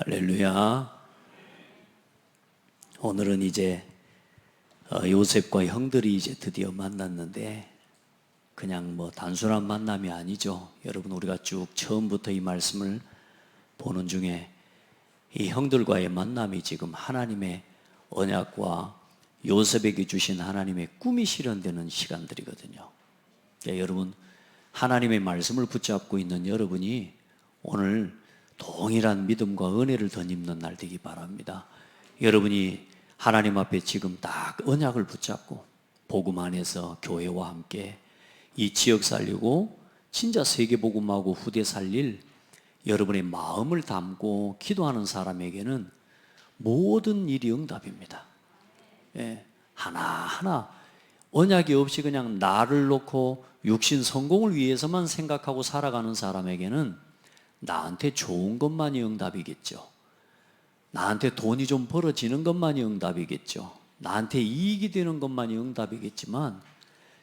할렐루야. 오늘은 이제 요셉과 형들이 이제 드디어 만났는데 그냥 뭐 단순한 만남이 아니죠. 여러분, 우리가 쭉 처음부터 이 말씀을 보는 중에 이 형들과의 만남이 지금 하나님의 언약과 요셉에게 주신 하나님의 꿈이 실현되는 시간들이거든요. 그러니까 여러분, 하나님의 말씀을 붙잡고 있는 여러분이 오늘 동일한 믿음과 은혜를 덧입는 날 되기 바랍니다. 여러분이 하나님 앞에 지금 딱 언약을 붙잡고 복음 안에서 교회와 함께 이 지역 살리고 진짜 세계 복음하고 후대 살릴 여러분의 마음을 담고 기도하는 사람에게는 모든 일이 응답입니다. 예, 하나하나 언약이 없이 그냥 나를 놓고 육신 성공을 위해서만 생각하고 살아가는 사람에게는 나한테 좋은 것만이 응답이겠죠. 나한테 돈이 좀 벌어지는 것만이 응답이겠죠. 나한테 이익이 되는 것만이 응답이겠지만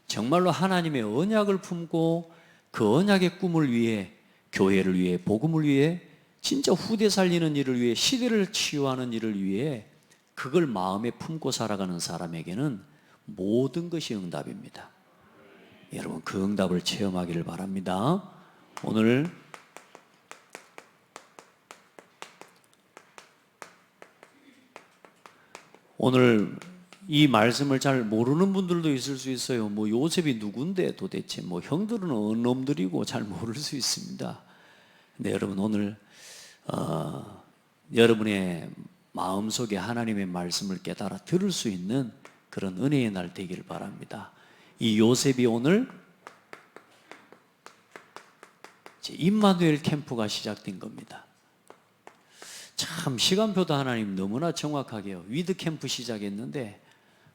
정말로 하나님의 언약을 품고 그 언약의 꿈을 위해, 교회를 위해, 복음을 위해, 진짜 후대 살리는 일을 위해, 시대를 치유하는 일을 위해 그걸 마음에 품고 살아가는 사람에게는 모든 것이 응답입니다. 여러분, 그 응답을 체험하기를 바랍니다. 오늘 이 말씀을 잘 모르는 분들도 있을 수 있어요. 뭐 요셉이 누군데 도대체, 뭐 형들은 어느 놈들이고 잘 모를 수 있습니다. 근데 여러분, 오늘 여러분의 마음속에 하나님의 말씀을 깨달아 들을 수 있는 그런 은혜의 날 되기를 바랍니다. 이 요셉이 오늘 임마누엘 캠프가 시작된 겁니다. 참 시간표도 하나님 너무나 정확하게요. 위드 캠프 시작했는데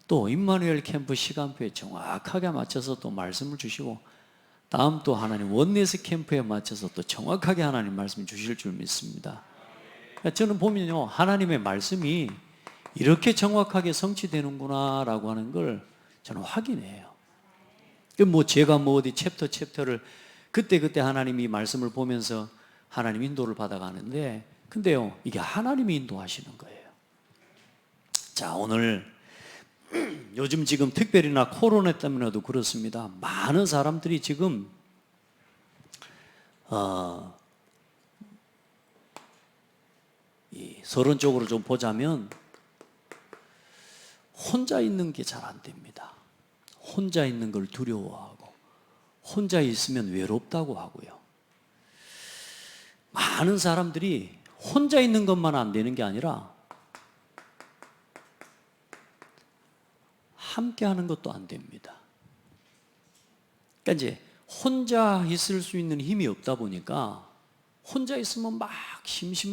또 임마누엘 캠프 시간표에 정확하게 맞춰서 또 말씀을 주시고, 다음 또 하나님 원네스 캠프에 맞춰서 또 정확하게 하나님 말씀 주실 줄 믿습니다. 저는 보면요, 하나님의 말씀이 이렇게 정확하게 성취되는구나 라고 하는 걸 저는 확인해요. 뭐 제가 뭐 어디 챕터를 그때 하나님이 말씀을 보면서 하나님 인도를 받아가는데, 근데요, 이게 하나님이 인도하시는 거예요. 자, 오늘 요즘 지금 특별히나 코로나 때문에도 그렇습니다. 많은 사람들이 지금 이 서론적으로 좀 보자면 혼자 있는 게 잘 안 됩니다. 혼자 있는 걸 두려워하고 혼자 있으면 외롭다고 하고요. 많은 사람들이 혼자 있는 것만 안 되는 게 아니라 함께 하는 것도 안 됩니다. 그러니까 이제 혼자 있을 수 있는 힘이 없다 보니까 혼자 있으면 막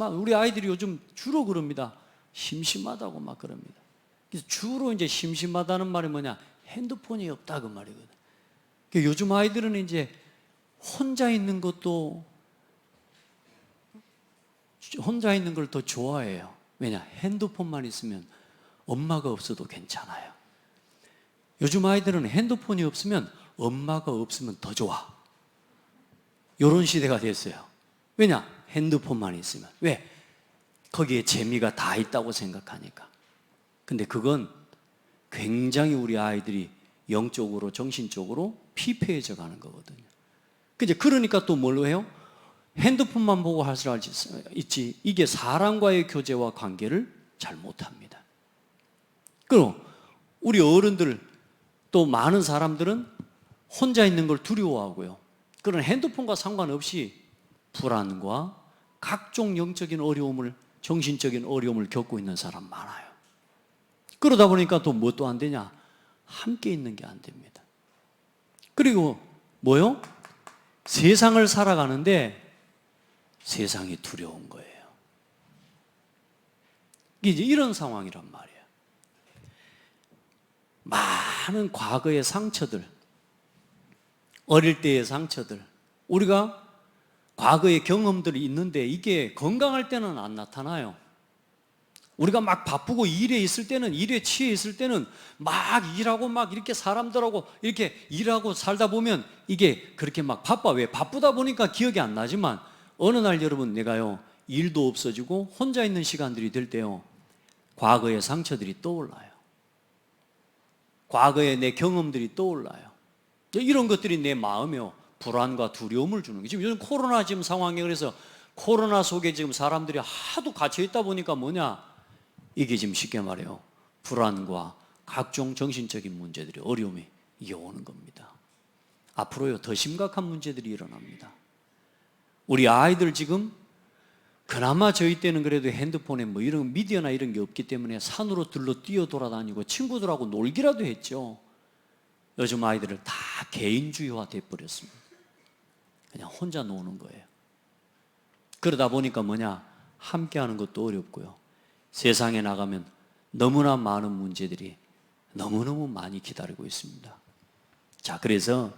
우리 아이들이 요즘 주로 그럽니다. 심심하다고 막 그럽니다. 그래서 주로 이제 심심하다는 말이 뭐냐? 핸드폰이 없다 그 말이거든. 그러니까 요즘 아이들은 이제 혼자 있는 걸 더 좋아해요. 왜냐? 핸드폰만 있으면 엄마가 없어도 괜찮아요. 요즘 아이들은 핸드폰이 없으면 엄마가 없으면 더 좋아. 이런 시대가 됐어요. 왜냐? 핸드폰만 있으면. 왜? 거기에 재미가 다 있다고 생각하니까. 근데 그건 굉장히 우리 아이들이 영적으로, 정신적으로 피폐해져 가는 거거든요. 그러니까 또 뭘로 해요? 핸드폰만 보고 할 수 있지, 이게 사람과의 교제와 관계를 잘 못합니다. 그리고 우리 어른들, 또 많은 사람들은 혼자 있는 걸 두려워하고요. 그런 핸드폰과 상관없이 불안과 각종 영적인 어려움을, 정신적인 어려움을 겪고 있는 사람 많아요. 그러다 보니까 또 뭐 또 안 되냐? 함께 있는 게 안 됩니다. 그리고 뭐요? 세상을 살아가는데 세상이 두려운 거예요. 이제 이런 상황이란 말이에요. 많은 과거의 상처들, 어릴 때의 상처들, 우리가 과거의 경험들이 있는데 이게 건강할 때는 안 나타나요. 우리가 막 바쁘고 일에 취해 있을 때는 막 일하고 막 이렇게 사람들하고 이렇게 일하고 살다 보면 이게 그렇게 막 바빠. 왜? 바쁘다 보니까 기억이 안 나지만 어느 날 여러분, 내가요 일도 없어지고 혼자 있는 시간들이 될 때요, 과거의 상처들이 떠올라요. 과거의 내 경험들이 떠올라요. 이런 것들이 내 마음에 불안과 두려움을 주는 거예요. 지금 요즘 코로나 지금 상황에, 그래서 코로나 속에 지금 사람들이 하도 갇혀 있다 보니까 뭐냐, 이게 지금 쉽게 말해요, 불안과 각종 정신적인 문제들이, 어려움이 이게 오는 겁니다. 앞으로요 더 심각한 문제들이 일어납니다. 우리 아이들 지금 그나마 저희 때는 그래도 핸드폰에 뭐 이런 미디어나 이런 게 없기 때문에 산으로 들러 뛰어 돌아다니고 친구들하고 놀기라도 했죠. 요즘 아이들을 다 개인주의화 돼버렸습니다. 그냥 혼자 노는 거예요. 그러다 보니까 뭐냐, 함께하는 것도 어렵고요, 세상에 나가면 너무나 많은 문제들이 너무너무 많이 기다리고 있습니다. 자, 그래서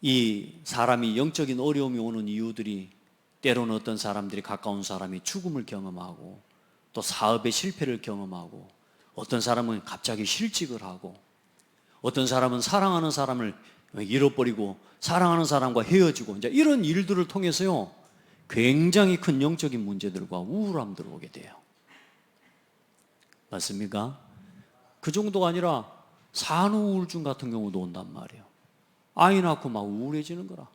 이 사람이 영적인 어려움이 오는 이유들이, 때로는 어떤 사람들이 가까운 사람이 죽음을 경험하고, 또 사업의 실패를 경험하고, 어떤 사람은 갑자기 실직을 하고, 어떤 사람은 사랑하는 사람을 잃어버리고 사랑하는 사람과 헤어지고, 이제 이런 일들을 통해서요 굉장히 큰 영적인 문제들과 우울함들 오게 돼요. 맞습니까? 그 정도가 아니라 산후 우울증 같은 경우도 온단 말이에요. 아이 낳고 막 우울해지는 거라.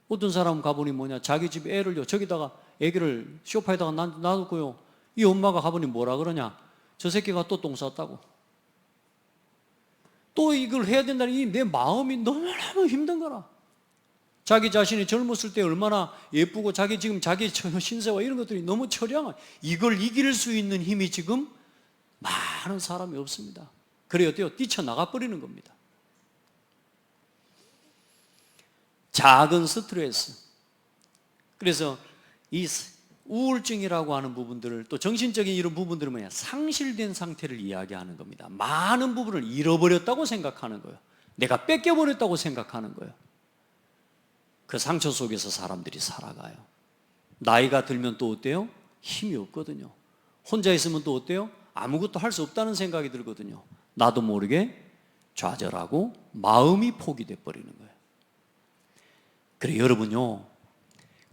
어떤 사람은 가보니 뭐냐, 자기 집 애를요 저기다가 애기를 소파에다가 놔두고요, 이 엄마가 가보니 뭐라 그러냐, 저 새끼가 또 똥 쌌다고. 또 이걸 해야 된다는 이 내 마음이 너무너무 힘든 거라. 자기 자신이 젊었을 때 얼마나 예쁘고 자기 지금 자기 신세와 이런 것들이 너무 처량한, 이걸 이길 수 있는 힘이 지금 많은 사람이 없습니다. 그래야 어때요? 뛰쳐나가 버리는 겁니다. 작은 스트레스. 그래서 이 우울증이라고 하는 부분들을, 또 정신적인 이런 부분들은 뭐냐, 상실된 상태를 이야기하는 겁니다. 많은 부분을 잃어버렸다고 생각하는 거예요. 내가 뺏겨버렸다고 생각하는 거예요. 그 상처 속에서 사람들이 살아가요. 나이가 들면 또 어때요? 힘이 없거든요. 혼자 있으면 또 어때요? 아무것도 할 수 없다는 생각이 들거든요. 나도 모르게 좌절하고 마음이 포기돼 버리는 거예요. 그래, 여러분요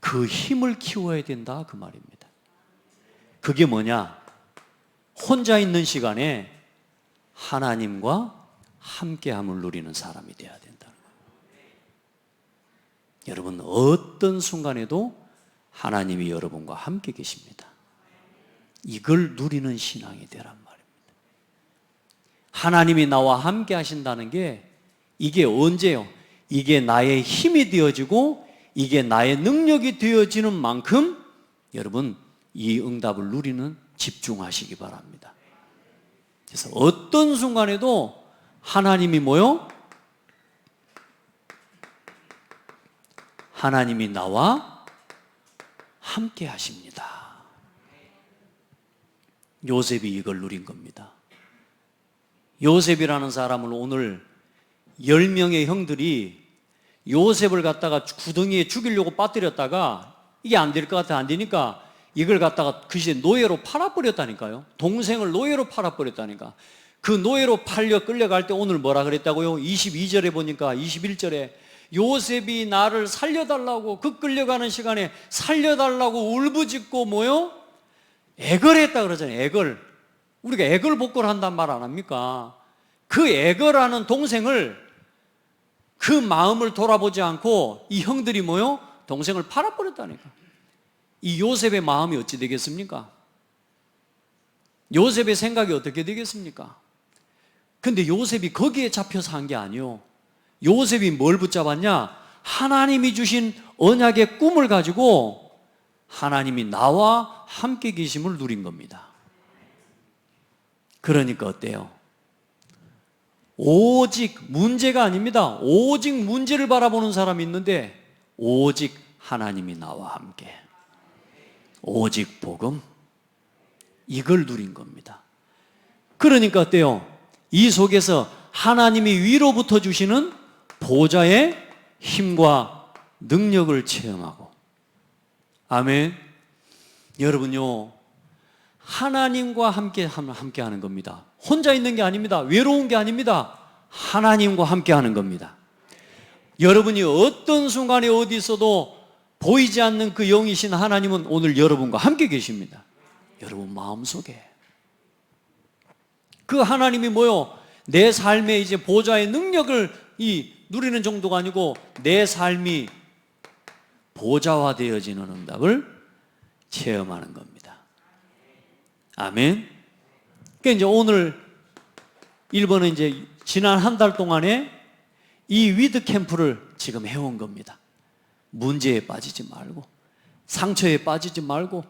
그 힘을 키워야 된다, 그 말입니다. 그게 뭐냐, 혼자 있는 시간에 하나님과 함께함을 누리는 사람이 되어야 된다는 거예요. 여러분, 어떤 순간에도 하나님이 여러분과 함께 계십니다. 이걸 누리는 신앙이 되란 말입니다. 하나님이 나와 함께 하신다는 게, 이게 언제요? 이게 나의 힘이 되어지고 이게 나의 능력이 되어지는 만큼 여러분 이 응답을 누리는, 집중하시기 바랍니다. 그래서 어떤 순간에도 하나님이 뭐요? 하나님이 나와 함께 하십니다. 요셉이 이걸 누린 겁니다. 요셉이라는 사람을 오늘 10명의 형들이 요셉을 갖다가 구덩이에 죽이려고 빠뜨렸다가 이게 안 될 것 같아, 안 되니까 이걸 갖다가 그 시대 노예로 팔아버렸다니까요. 동생을 노예로 팔아버렸다니까. 그 노예로 끌려갈 때 오늘 뭐라 그랬다고요? 22절에 보니까, 21절에 요셉이 나를 살려달라고, 그 끌려가는 시간에 살려달라고 울부짖고 뭐요? 애걸했다 그러잖아요. 애걸. 우리가 애걸복걸 한단 말 안 합니까? 그 애걸하는 동생을, 그 마음을 돌아보지 않고 이 형들이 뭐요? 동생을 팔아버렸다니까. 이 요셉의 마음이 어찌 되겠습니까? 요셉의 생각이 어떻게 되겠습니까? 근데 요셉이 거기에 잡혀서 한 게 아니요, 요셉이 뭘 붙잡았냐? 하나님이 주신 언약의 꿈을 가지고 하나님이 나와 함께 계심을 누린 겁니다. 그러니까 어때요? 오직 문제가 아닙니다. 오직 문제를 바라보는 사람이 있는데, 오직 하나님이 나와 함께, 오직 복음, 이걸 누린 겁니다. 그러니까 어때요? 이 속에서 하나님이 위로부터 주시는 보좌의 힘과 능력을 체험하고, 아멘. 여러분요, 하나님과 함께 하는 겁니다. 혼자 있는 게 아닙니다. 외로운 게 아닙니다. 하나님과 함께 하는 겁니다. 여러분이 어떤 순간에 어디 있어도 보이지 않는 그 영이신 하나님은 오늘 여러분과 함께 계십니다. 여러분 마음속에. 그 하나님이 뭐요? 내 삶에 이제 보좌의 능력을 누리는 정도가 아니고 내 삶이 보좌화되어지는 응답을 체험하는 겁니다. 아멘. 그러니까 이제 오늘 1번은 이제 지난 한 달 동안에 이 위드 캠프를 지금 해온 겁니다. 문제에 빠지지 말고, 상처에 빠지지 말고,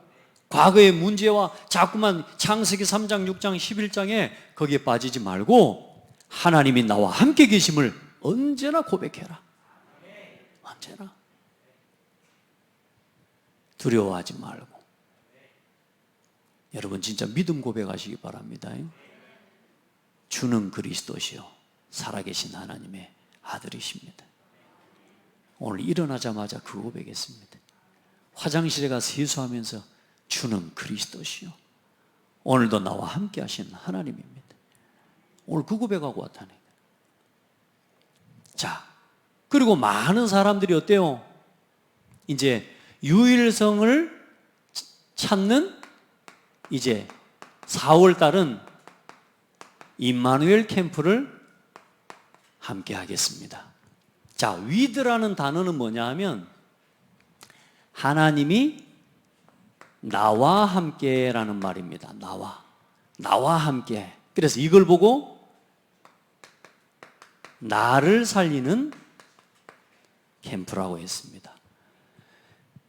과거의 문제와 자꾸만 창세기 3장, 6장, 11장에 거기에 빠지지 말고 하나님이 나와 함께 계심을 언제나 고백해라. 언제나. 두려워하지 말고. 여러분 진짜 믿음 고백하시기 바랍니다. 주는 그리스도시요 살아계신 하나님의 아들이십니다. 오늘 일어나자마자 그 고백했습니다. 화장실에 가서 세수하면서 주는 그리스도시요 오늘도 나와 함께 하신 하나님입니다. 오늘 그 고백하고 왔다니까. 자, 그리고 많은 사람들이 어때요? 이제 유일성을 찾는 이제 4월 달은 임마누엘 캠프를 함께 하겠습니다. 자, 위드라는 단어는 뭐냐 하면 하나님이 나와 함께라는 말입니다. 나와 함께. 그래서 이걸 보고 나를 살리는 캠프라고 했습니다.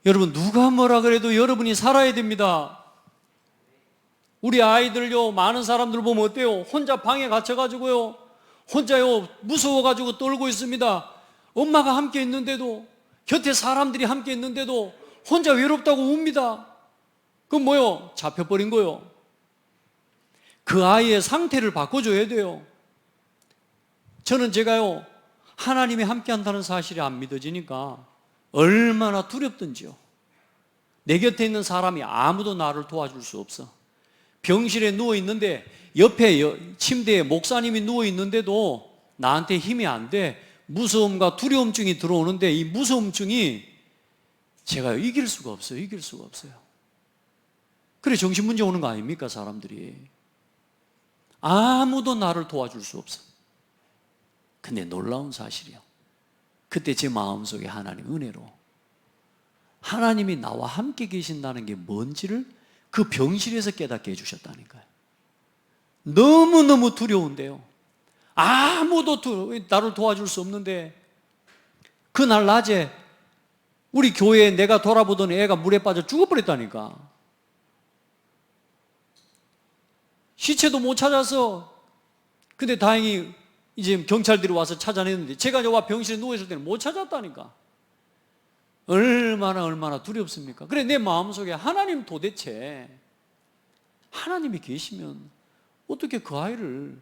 여러분 누가 뭐라 그래도 여러분이 살아야 됩니다. 우리 아이들요, 많은 사람들 보면 어때요? 혼자 방에 갇혀가지고요, 혼자요 무서워가지고 떨고 있습니다. 엄마가 함께 있는데도, 곁에 사람들이 함께 있는데도 혼자 외롭다고 웁니다. 그건 뭐요? 잡혀버린 거요. 그 아이의 상태를 바꿔줘야 돼요. 저는 제가요, 하나님이 함께 한다는 사실이 안 믿어지니까 얼마나 두렵던지요. 내 곁에 있는 사람이 아무도 나를 도와줄 수 없어. 병실에 누워있는데 옆에 침대에 목사님이 누워있는데도 나한테 힘이 안 돼. 무서움과 두려움증이 들어오는데 이 무서움증이 제가 이길 수가 없어요. 이길 수가 없어요. 그래 정신문제 오는 거 아닙니까? 사람들이 아무도 나를 도와줄 수 없어. 근데 놀라운 사실이요, 그때 제 마음속에 하나님 은혜로 하나님이 나와 함께 계신다는 게 뭔지를 그 병실에서 깨닫게 해주셨다니까요. 너무너무 두려운데요, 아무도 나를 도와줄 수 없는데 그날 낮에 우리 교회에 내가 돌아보던 애가 물에 빠져 죽어버렸다니까. 시체도 못 찾아서. 근데 다행히 이제 경찰들이 와서 찾아냈는데 제가 저와 병실에 누워있을 때는 못 찾았다니까. 얼마나 두렵습니까? 그래 내 마음속에 하나님, 도대체 하나님이 계시면 어떻게 그 아이를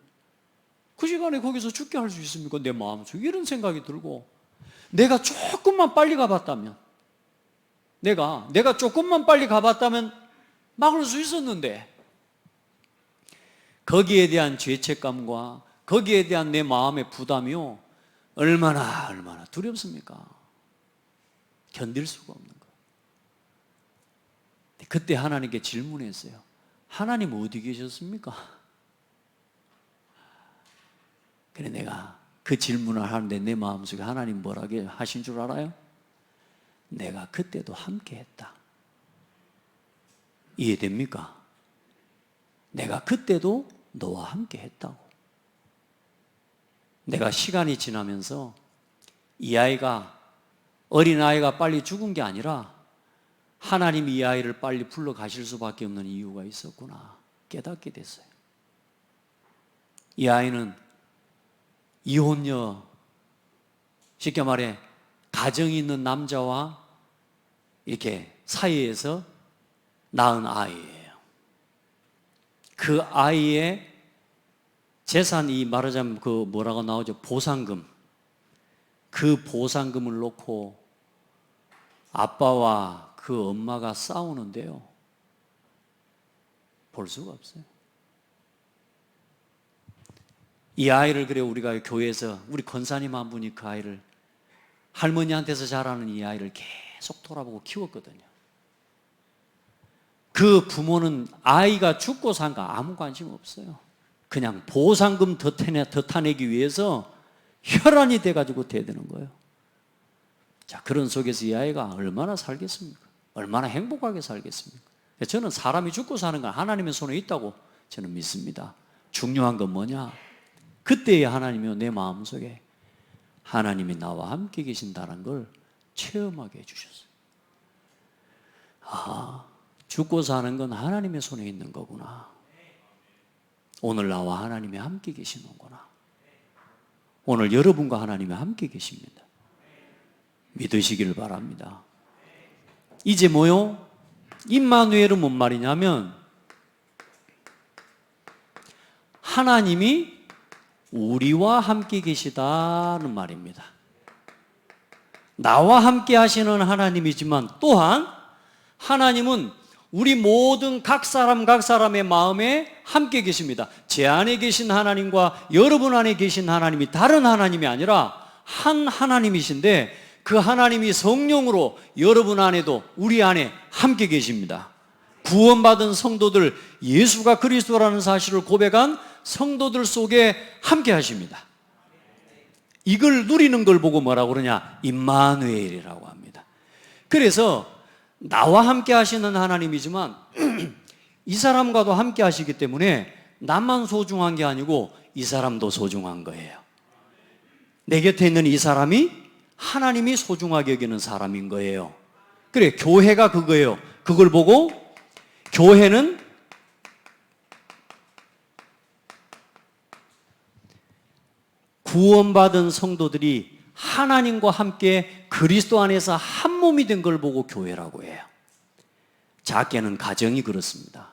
그 시간에 거기서 죽게 할 수 있습니까? 내 마음속에 이런 생각이 들고, 내가 조금만 빨리 가봤다면, 내가 조금만 빨리 가봤다면 막을 수 있었는데, 거기에 대한 죄책감과 거기에 대한 내 마음의 부담이요, 얼마나 두렵습니까? 견딜 수가 없는 거예요. 그때 하나님께 질문했어요. 하나님 어디 계셨습니까? 그래 내가 그 질문을 하는데 내 마음속에 하나님 뭐라고 하신 줄 알아요? 내가 그때도 함께 했다. 이해됩니까? 내가 그때도 너와 함께 했다고. 내가 시간이 지나면서 이 아이가, 어린아이가 빨리 죽은 게 아니라 하나님이 이 아이를 빨리 불러 가실 수밖에 없는 이유가 있었구나 깨닫게 됐어요. 이 아이는 이혼녀, 쉽게 말해 가정이 있는 남자와 이렇게 사이에서 낳은 아이예요. 그 아이의 재산이 말하자면 그 뭐라고 나오죠? 보상금. 그 보상금을 놓고 아빠와 그 엄마가 싸우는데요, 볼 수가 없어요. 이 아이를 그래 우리가 교회에서 우리 권사님 한 분이 그 아이를, 할머니한테서 자라는 이 아이를 계속 돌아보고 키웠거든요. 그 부모는 아이가 죽고 산가 아무 관심 없어요. 그냥 보상금 더 타내기 위해서 혈안이 돼가지고 대드는 거예요. 자, 그런 속에서 이 아이가 얼마나 살겠습니까? 얼마나 행복하게 살겠습니까? 저는 사람이 죽고 사는 건 하나님의 손에 있다고 저는 믿습니다. 중요한 건 뭐냐? 그때의 하나님이요, 내 마음속에 하나님이 나와 함께 계신다는 걸 체험하게 해주셨어요. 아, 죽고 사는 건 하나님의 손에 있는 거구나. 오늘 나와 하나님이 함께 계시는구나. 오늘 여러분과 하나님이 함께 계십니다. 믿으시기를 바랍니다. 이제 뭐요? 임마누엘은 뭔 말이냐면 하나님이 우리와 함께 계시다는 말입니다. 나와 함께 하시는 하나님이지만 또한 하나님은 우리 모든 각 사람의 마음에 함께 계십니다. 제 안에 계신 하나님과 여러분 안에 계신 하나님이 다른 하나님이 아니라 한 하나님이신데 그 하나님이 성령으로 여러분 안에도 우리 안에 함께 계십니다. 구원받은 성도들, 예수가 그리스도라는 사실을 고백한 성도들 속에 함께 하십니다. 이걸 누리는 걸 보고 뭐라고 그러냐? 임마누엘이라고 합니다. 그래서 나와 함께 하시는 하나님이지만 이 사람과도 함께 하시기 때문에 나만 소중한 게 아니고 이 사람도 소중한 거예요. 내 곁에 있는 이 사람이 하나님이 소중하게 여기는 사람인 거예요. 그래, 교회가 그거예요. 그걸 보고 교회는 구원받은 성도들이 하나님과 함께 그리스도 안에서 한 몸이 된 걸 보고 교회라고 해요. 작게는 가정이 그렇습니다.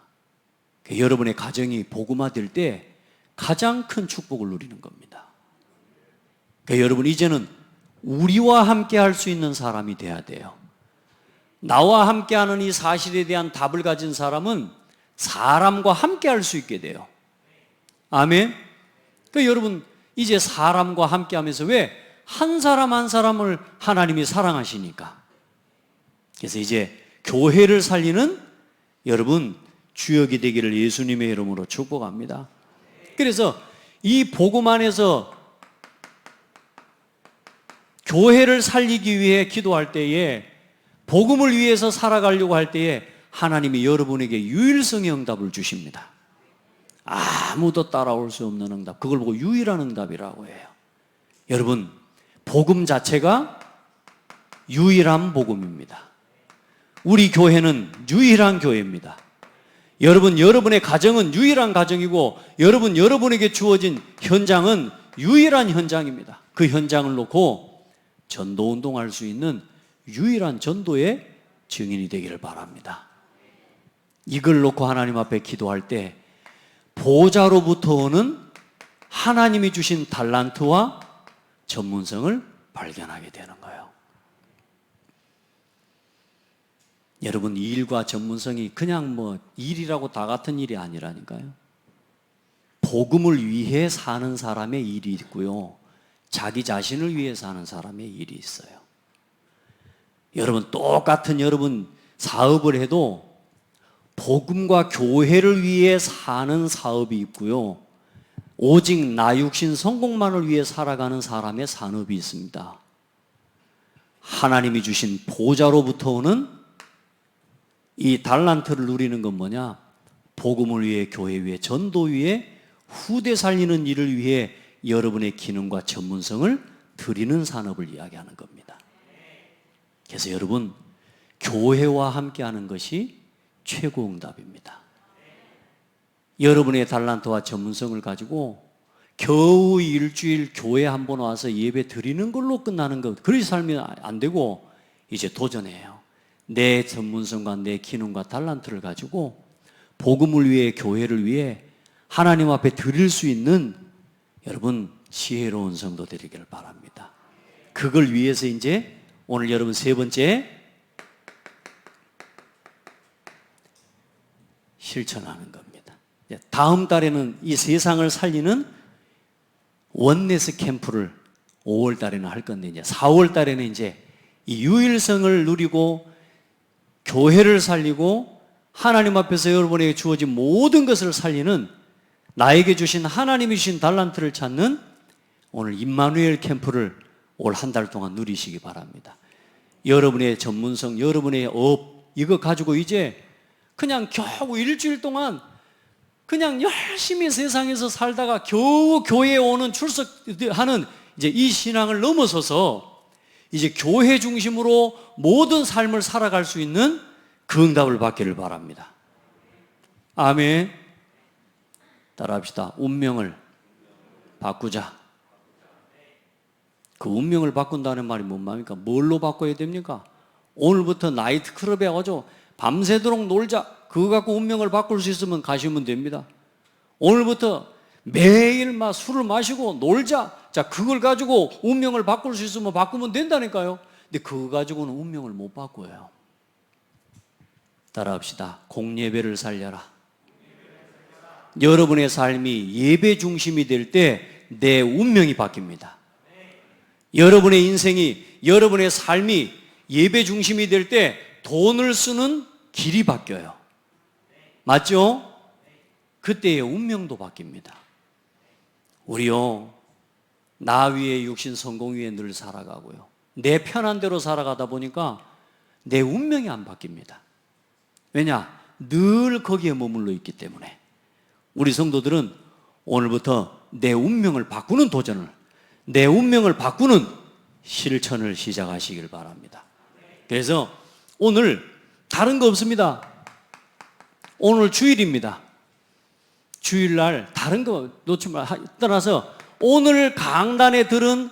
여러분의 가정이 복음화될 때 가장 큰 축복을 누리는 겁니다. 여러분 이제는 우리와 함께 할 수 있는 사람이 돼야 돼요. 나와 함께하는 이 사실에 대한 답을 가진 사람은 사람과 함께 할 수 있게 돼요. 아멘. 여러분 이제 사람과 함께 하면서 왜? 한 사람 한 사람을 하나님이 사랑하시니까. 그래서 이제 교회를 살리는 여러분 주역이 되기를 예수님의 이름으로 축복합니다. 그래서 이 복음 안에서 교회를 살리기 위해 기도할 때에, 복음을 위해서 살아가려고 할 때에 하나님이 여러분에게 유일성의 응답을 주십니다. 아무도 따라올 수 없는 응답, 그걸 보고 유일한 응답이라고 해요. 여러분, 복음 자체가 유일한 복음입니다. 우리 교회는 유일한 교회입니다. 여러분, 여러분의 가정은 유일한 가정이고 여러분에게 주어진 현장은 유일한 현장입니다. 그 현장을 놓고 전도운동할 수 있는 유일한 전도의 증인이 되기를 바랍니다. 이걸 놓고 하나님 앞에 기도할 때 보좌로부터 오는 하나님이 주신 달란트와 전문성을 발견하게 되는 거예요. 여러분, 이 일과 전문성이 그냥 일이라고 다 같은 일이 아니라니까요. 복음을 위해 사는 사람의 일이 있고요, 자기 자신을 위해 사는 사람의 일이 있어요. 여러분, 똑같은 여러분 사업을 해도 복음과 교회를 위해 사는 사업이 있고요, 오직 나 육신 성공만을 위해 살아가는 사람의 산업이 있습니다. 하나님이 주신 보좌로부터 오는 이 달란트를 누리는 건 뭐냐? 복음을 위해, 교회 위해, 전도 위해, 후대 살리는 일을 위해 여러분의 기능과 전문성을 드리는 산업을 이야기하는 겁니다. 그래서 여러분, 교회와 함께하는 것이 최고 응답입니다. 여러분의 달란트와 전문성을 가지고 겨우 일주일 교회 한 번 와서 예배 드리는 걸로 끝나는 것, 그렇게 살면 안 되고 이제 도전해요. 내 전문성과 내 기능과 달란트를 가지고 복음을 위해, 교회를 위해 하나님 앞에 드릴 수 있는 여러분 지혜로운 성도 되기를 바랍니다. 그걸 위해서 이제 오늘 여러분 세 번째, 실천하는 겁니다. 다음 달에는 이 세상을 살리는 원네스 캠프를 5월 달에는 할 건데, 이제 4월 달에는 이제 이 유일성을 누리고 교회를 살리고 하나님 앞에서 여러분에게 주어진 모든 것을 살리는 나에게 주신 하나님이 주신 달란트를 찾는 오늘 임마누엘 캠프를 올 한 달 동안 누리시기 바랍니다. 여러분의 전문성, 여러분의 업 이거 가지고 이제 그냥 겨우 일주일 동안 그냥 열심히 세상에서 살다가 겨우 교회에 오는 출석하는 이제 이 신앙을 넘어서서 이제 교회 중심으로 모든 삶을 살아갈 수 있는 그 응답을 받기를 바랍니다. 아멘. 따라합시다. 운명을 바꾸자. 그 운명을 바꾼다는 말이 뭔 말입니까? 뭘로 바꿔야 됩니까? 오늘부터 나이트클럽에 가서 밤새도록 놀자. 그거 갖고 운명을 바꿀 수 있으면 가시면 됩니다. 오늘부터 매일 막 술을 마시고 놀자. 자, 그걸 가지고 운명을 바꿀 수 있으면 바꾸면 된다니까요. 근데 그거 가지고는 운명을 못 바꿔요. 따라합시다. 공예배를 살려라. 여러분의 삶이 예배 중심이 될 때 내 운명이 바뀝니다. 여러분의 인생이, 여러분의 삶이 예배 중심이 될 때 돈을 쓰는 길이 바뀌어요. 맞죠? 그때의 운명도 바뀝니다. 우리요, 나 위에 육신 성공 위에 늘 살아가고요. 내 편한 대로 살아가다 보니까 내 운명이 안 바뀝니다. 왜냐? 늘 거기에 머물러 있기 때문에. 우리 성도들은 오늘부터 내 운명을 바꾸는 도전을, 내 운명을 바꾸는 실천을 시작하시길 바랍니다. 그래서 오늘 다른 거 없습니다. 오늘 주일입니다. 주일날 다른 거 놓지 말 떠나서 오늘 강단에 들은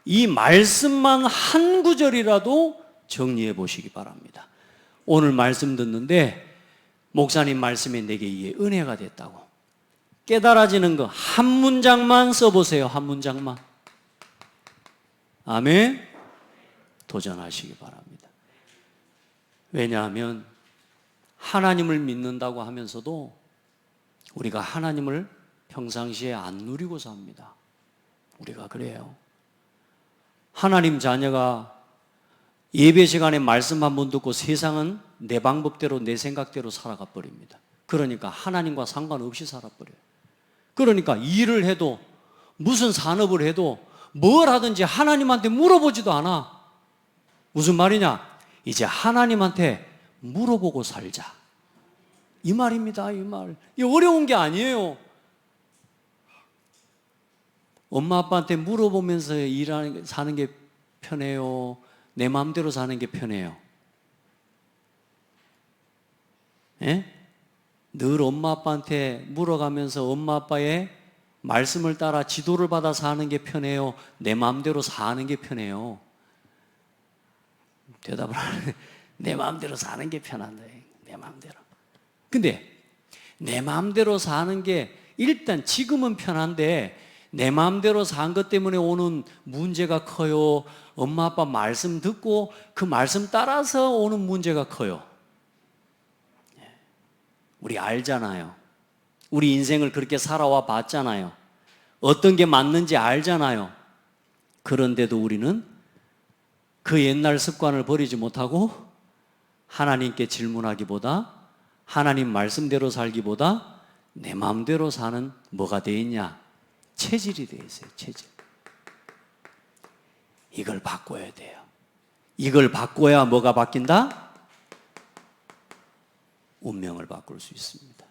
이 말씀만 한 구절이라도 정리해 보시기 바랍니다. 오늘 말씀 듣는데 목사님 말씀이 내게 이게 은혜가 됐다고 깨달아지는 거 한 문장만 써보세요. 한 문장만. 아멘. 도전하시기 바랍니다. 왜냐하면 하나님을 믿는다고 하면서도 우리가 하나님을 평상시에 안 누리고 삽니다. 우리가 그래요. 하나님 자녀가 예배 시간에 말씀 한 번 듣고 세상은 내 방법대로 내 생각대로 살아가 버립니다. 그러니까 하나님과 상관없이 살아버려요. 그러니까 일을 해도 무슨 산업을 해도 뭘 하든지 하나님한테 물어보지도 않아. 무슨 말이냐? 이제 하나님한테 물어보고 살자. 이 말입니다. 이 말. 이 어려운 게 아니에요. 엄마 아빠한테 물어보면서 사는 게 편해요? 내 마음대로 사는 게 편해요? 예? 늘 엄마 아빠한테 물어가면서 엄마 아빠의 말씀을 따라 지도를 받아 사는 게 편해요? 내 마음대로 사는 게 편해요? 대답을 하네. 내 마음대로 사는 게 편한데. 내 마음대로. 근데 내 마음대로 사는 게 일단 지금은 편한데 내 마음대로 산 것 때문에 오는 문제가 커요? 엄마 아빠 말씀 듣고 그 말씀 따라서 오는 문제가 커요? 우리 알잖아요. 우리 인생을 그렇게 살아와 봤잖아요. 어떤 게 맞는지 알잖아요. 그런데도 우리는 그 옛날 습관을 버리지 못하고 하나님께 질문하기보다 하나님 말씀대로 살기보다 내 마음대로 사는 뭐가 되어 있냐? 체질이 되어 있어요. 체질. 이걸 바꿔야 돼요. 이걸 바꿔야 뭐가 바뀐다? 운명을 바꿀 수 있습니다.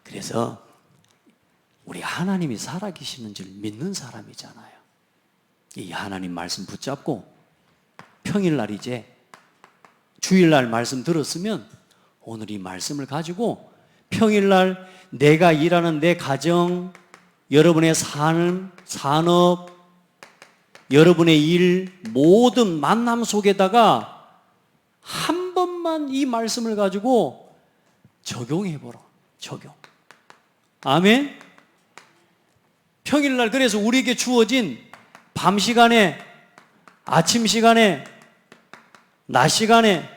그래서 우리 하나님이 살아계시는 줄 믿는 사람이잖아요. 이 하나님 말씀 붙잡고 평일날 이제 주일날 말씀 들었으면 오늘 이 말씀을 가지고 평일날 내가 일하는 내 가정, 여러분의 삶, 산업, 여러분의 일, 모든 만남 속에다가 한 번만 이 말씀을 가지고 적용해보라. 적용. 아멘. 평일날 그래서 우리에게 주어진 밤 시간에, 아침 시간에, 낮 시간에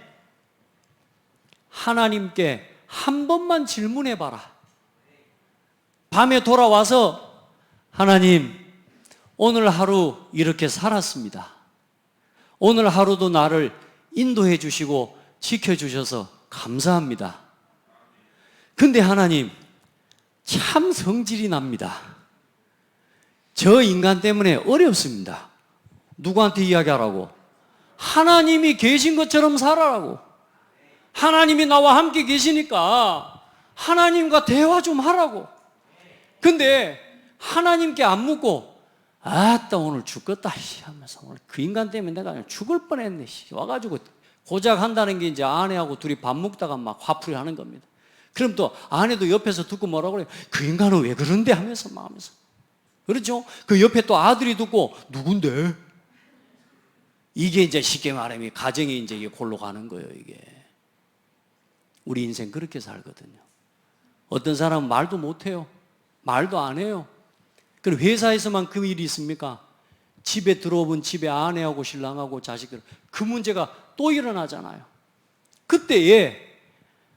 하나님께 한 번만 질문해봐라. 밤에 돌아와서 하나님, 오늘 하루 이렇게 살았습니다. 오늘 하루도 나를 인도해 주시고 지켜주셔서 감사합니다. 근데 하나님, 참 성질이 납니다. 저 인간 때문에 어렵습니다. 누구한테 이야기하라고? 하나님이 계신 것처럼 살아라고. 하나님이 나와 함께 계시니까 하나님과 대화 좀 하라고. 근데 하나님께 안 묻고 아따 오늘 죽겠다 하면서 오늘 그 인간 때문에 내가 그냥 죽을 뻔했네 와가지고 고작 한다는 게 이제 아내하고 둘이 밥 먹다가 막 화풀이 하는 겁니다. 그럼 또 아내도 옆에서 듣고 뭐라고 그래요? 그 인간은 왜 그런데 하면서 막 하면서. 그렇죠? 그 옆에 또 아들이 듣고 누군데? 이게 이제 쉽게 말하면 가정이 이제 이게 골로 가는 거예요, 이게. 우리 인생 그렇게 살거든요. 어떤 사람은 말도 못 해요. 말도 안 해요. 그럼 회사에서만 그 일이 있습니까? 집에 들어오면 집에 아내하고 신랑하고 자식들 그 문제가 또 일어나잖아요. 그때에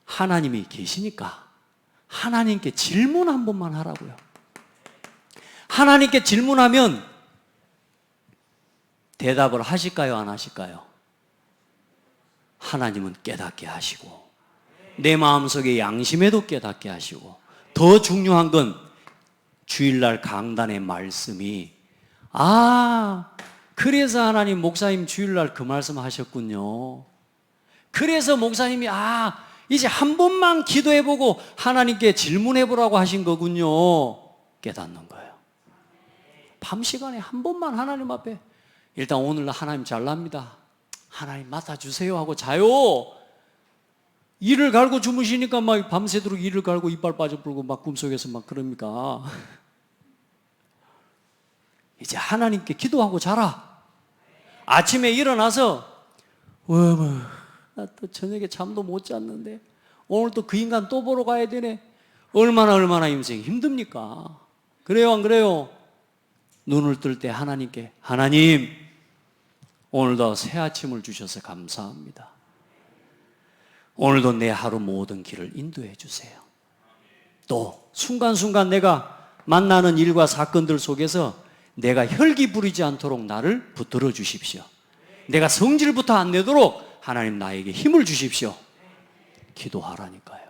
하나님이 계시니까 하나님께 질문 한 번만 하라고요. 하나님께 질문하면 대답을 하실까요? 안 하실까요? 하나님은 깨닫게 하시고 내 마음속에 양심에도 깨닫게 하시고 더 중요한 건 주일날 강단의 말씀이 그래서 하나님 목사님 주일날 그 말씀 하셨군요. 그래서 목사님이 이제 한 번만 기도해보고 하나님께 질문해보라고 하신 거군요. 깨닫는 거예요. 밤 시간에 한 번만 하나님 앞에 일단 오늘 하나님 잘납니다. 하나님 맡아주세요 하고 자요. 이를 갈고 주무시니까 막 밤새도록 이를 갈고 이빨 빠져불고 막 꿈속에서 막 그럽니까? 이제 하나님께 기도하고 자라. 아침에 일어나서 나 또 저녁에 잠도 못 잤는데 오늘 또 그 인간 또 보러 가야 되네. 얼마나 인생 힘듭니까? 그래요 안 그래요? 눈을 뜰 때 하나님께 하나님 오늘도 새 아침을 주셔서 감사합니다. 오늘도 내 하루 모든 길을 인도해 주세요. 또 순간순간 내가 만나는 일과 사건들 속에서 내가 혈기 부리지 않도록 나를 붙들어 주십시오. 내가 성질부터 안 내도록 하나님 나에게 힘을 주십시오. 기도하라니까요.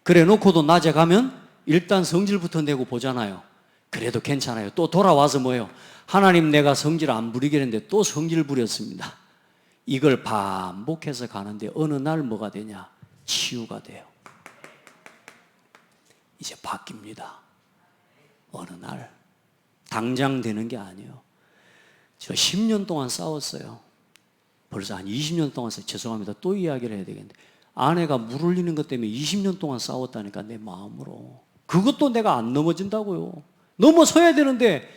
그래 놓고도 낮에 가면 일단 성질부터 내고 보잖아요. 그래도 괜찮아요. 또 돌아와서 뭐예요? 하나님 내가 성질 안 부리겠는데 또 성질 부렸습니다. 이걸 반복해서 가는데 어느 날 뭐가 되냐? 치유가 돼요. 이제 바뀝니다. 어느 날. 당장 되는 게 아니에요. 저 10년 동안 싸웠어요. 벌써 한 20년 동안 죄송합니다. 또 이야기를 해야 되겠는데 아내가 물 흘리는 것 때문에 20년 동안 싸웠다니까 내 마음으로. 그것도 내가 안 넘어진다고요. 넘어서야 되는데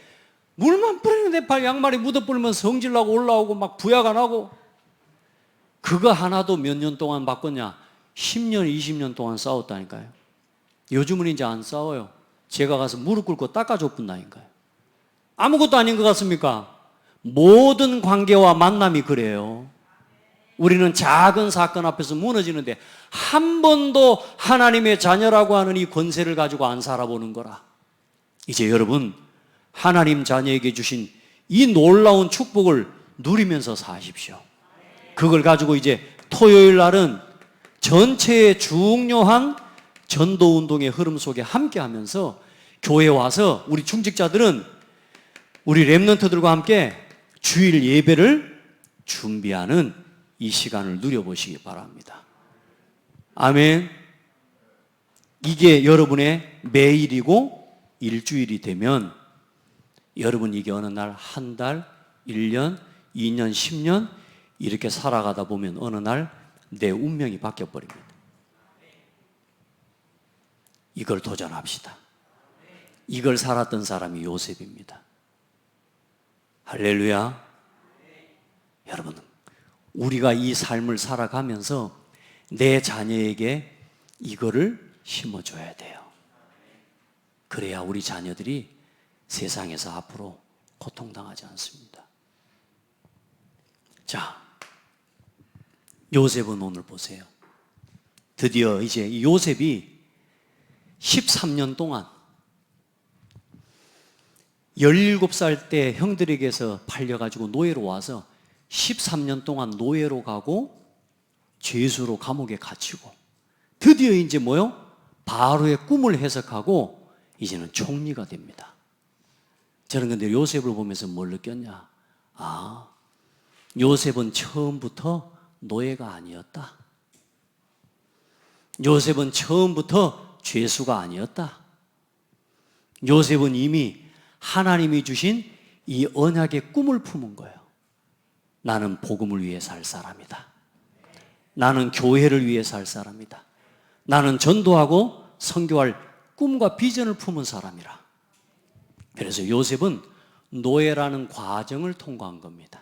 물만 뿌리는데 발 양말이 묻어버리면 성질나고 올라오고 막 부야가 나고 그거 하나도 몇 년 동안 바꿨냐? 10년, 20년 동안 싸웠다니까요. 요즘은 이제 안 싸워요. 제가 가서 무릎 꿇고 닦아줘 뿐다니까요. 아무것도 아닌 것 같습니까? 모든 관계와 만남이 그래요. 우리는 작은 사건 앞에서 무너지는데 한 번도 하나님의 자녀라고 하는 이 권세를 가지고 안 살아보는 거라. 이제 여러분 하나님 자녀에게 주신 이 놀라운 축복을 누리면서 사십시오. 그걸 가지고 이제 토요일 날은 전체의 중요한 전도운동의 흐름 속에 함께하면서 교회에 와서 우리 중직자들은 우리 렘넌트들과 함께 주일 예배를 준비하는 이 시간을 누려보시기 바랍니다. 아멘. 이게 여러분의 매일이고 일주일이 되면 여러분 이게 어느 날 한 달, 1년, 2년, 10년 이렇게 살아가다 보면 어느 날 내 운명이 바뀌어버립니다. 이걸 도전합시다. 이걸 살았던 사람이 요셉입니다. 할렐루야. 여러분 우리가 이 삶을 살아가면서 내 자녀에게 이거를 심어줘야 돼요. 그래야 우리 자녀들이 세상에서 앞으로 고통당하지 않습니다. 자, 요셉은 오늘 보세요. 드디어 이제 이 요셉이 13년 동안 17살 때 형들에게서 팔려가지고 노예로 와서 13년 동안 노예로 가고 죄수로 감옥에 갇히고 드디어 이제 뭐요? 바로의 꿈을 해석하고 이제는 총리가 됩니다. 저는 근데 요셉을 보면서 뭘 느꼈냐? 아, 요셉은 처음부터 노예가 아니었다. 요셉은 처음부터 죄수가 아니었다. 요셉은 이미 하나님이 주신 이 언약의 꿈을 품은 거예요. 나는 복음을 위해 살 사람이다. 나는 교회를 위해 살 사람이다. 나는 전도하고 선교할 꿈과 비전을 품은 사람이라. 그래서 요셉은 노예라는 과정을 통과한 겁니다.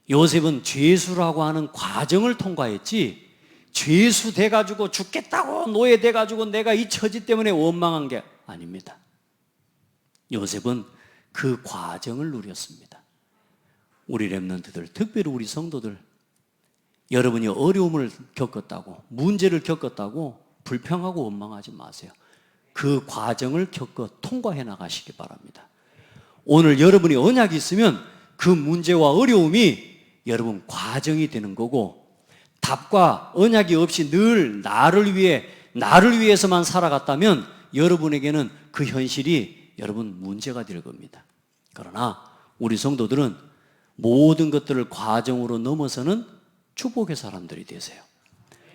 요셉은 죄수라고 하는 과정을 통과했지, 죄수 돼가지고 죽겠다고 노예 돼가지고 내가 이 처지 때문에 원망한 게 아닙니다. 요셉은 그 과정을 누렸습니다. 우리 렘넌트들, 특별히 우리 성도들, 여러분이 어려움을 겪었다고, 문제를 겪었다고 불평하고 원망하지 마세요. 그 과정을 겪어 통과해 나가시기 바랍니다. 오늘 여러분이 언약이 있으면 그 문제와 어려움이 여러분 과정이 되는 거고, 답과 언약이 없이 늘 나를 위해서만 살아갔다면 여러분에게는 그 현실이 여러분 문제가 될 겁니다. 그러나 우리 성도들은 모든 것들을 과정으로 넘어서는 축복의 사람들이 되세요.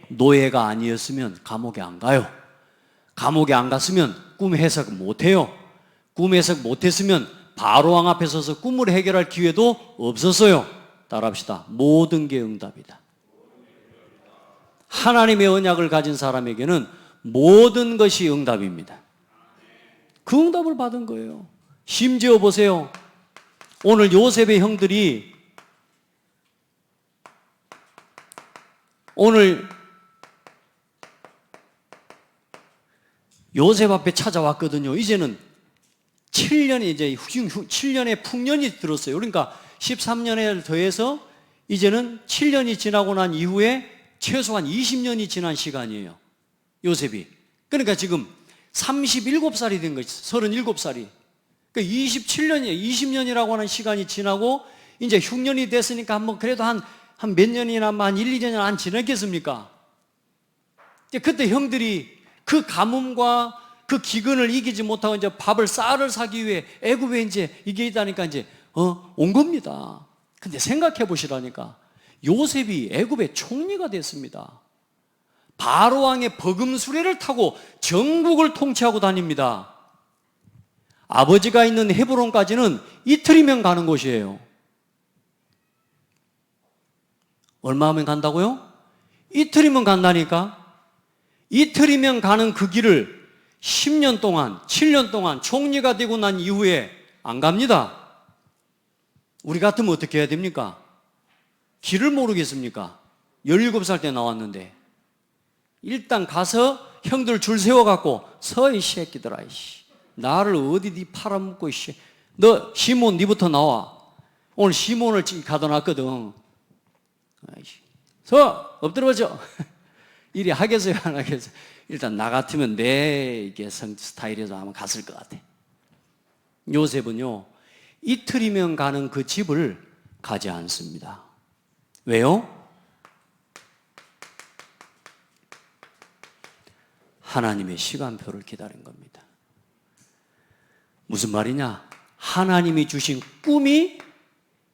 노예가 아니었으면 감옥에 안 가요. 감옥에 안 갔으면 꿈 해석 못 해요. 꿈 해석 못 했으면 바로왕 앞에 서서 꿈을 해결할 기회도 없었어요. 따라합시다. 모든 게 응답이다. 하나님의 언약을 가진 사람에게는 모든 것이 응답입니다. 그 응답을 받은 거예요. 심지어 보세요. 오늘 요셉의 형들이 오늘 요셉 앞에 찾아왔거든요. 이제는 7년의 풍년이 들었어요. 그러니까 13년에 더해서 이제는 7년이 지나고 난 이후에 최소한 20년이 지난 시간이에요. 요셉이. 그러니까 지금 37살이 된 거지. 37살이. 그러니까 27년이에요. 20년이라고 하는 시간이 지나고 이제 흉년이 됐으니까 한번 그래도 한 몇 년이나 한 1, 2년이나 안 지났겠습니까? 그때 형들이 그 가뭄과 그 기근을 이기지 못하고 이제 밥을 쌀을 사기 위해 애굽에 이제 이게 있다니까 이제 온 겁니다. 근데 생각해 보시라니까. 요셉이 애굽의 총리가 됐습니다. 바로 왕의 버금 수레를 타고 전국을 통치하고 다닙니다. 아버지가 있는 헤브론까지는 이틀이면 가는 곳이에요. 얼마면 간다고요? 이틀이면 간다니까. 이틀이면 가는 그 길을 10년 동안, 7년 동안 총리가 되고 난 이후에 안 갑니다. 우리 같으면 어떻게 해야 됩니까? 길을 모르겠습니까? 17살 때 나왔는데 일단 가서 형들 줄 세워갖고 서 이 새끼들아, 나를 어디 니 팔아먹고 너 시몬 니부터 나와. 오늘 시몬을 가둬놨거든. 서 엎드려보죠. 이리 하겠어요, 안 하겠어요? 일단 나 같으면 내 이게 스타일에서 아마 갔을 것 같아. 요셉은요, 이틀이면 가는 그 집을 가지 않습니다. 왜요? 하나님의 시간표를 기다린 겁니다. 무슨 말이냐? 하나님이 주신 꿈이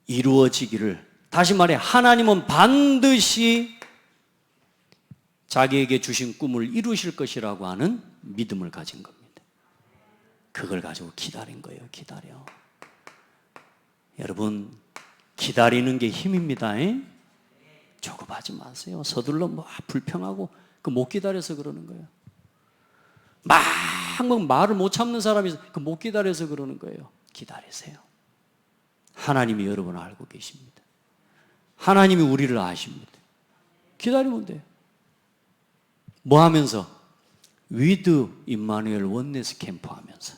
이루어지기를, 다시 말해 하나님은 반드시 자기에게 주신 꿈을 이루실 것이라고 하는 믿음을 가진 겁니다. 그걸 가지고 기다린 거예요. 기다려. 여러분, 기다리는 게 힘입니다. 조급하지 마세요. 서둘러 불평하고 그 못 기다려서 그러는 거예요. 막 말을 못 참는 사람이 그 못 기다려서 그러는 거예요. 기다리세요. 하나님이 여러분을 알고 계십니다. 하나님이 우리를 아십니다. 기다리면 돼요. 뭐 하면서? 위드 임마누엘 원네스 캠프 하면서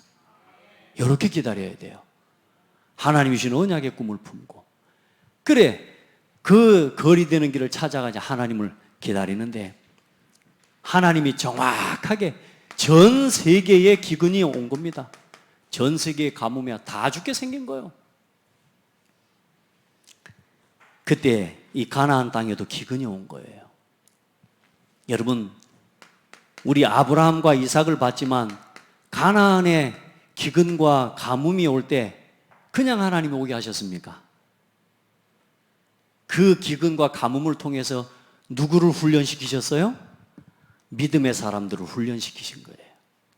이렇게 기다려야 돼요. 하나님이 주신 언약의 꿈을 품고, 그래 그 거리 되는 길을 찾아가자 하나님을 기다리는데, 하나님이 정확하게 전 세계의 기근이 온 겁니다. 전 세계의 가뭄이 다 죽게 생긴 거예요. 그때 이 가나안 땅에도 기근이 온 거예요. 여러분, 우리 아브라함과 이삭을 봤지만 가나안에 기근과 가뭄이 올 때 그냥 하나님이 오게 하셨습니까? 그 기근과 가뭄을 통해서 누구를 훈련시키셨어요? 믿음의 사람들을 훈련시키신 거예요.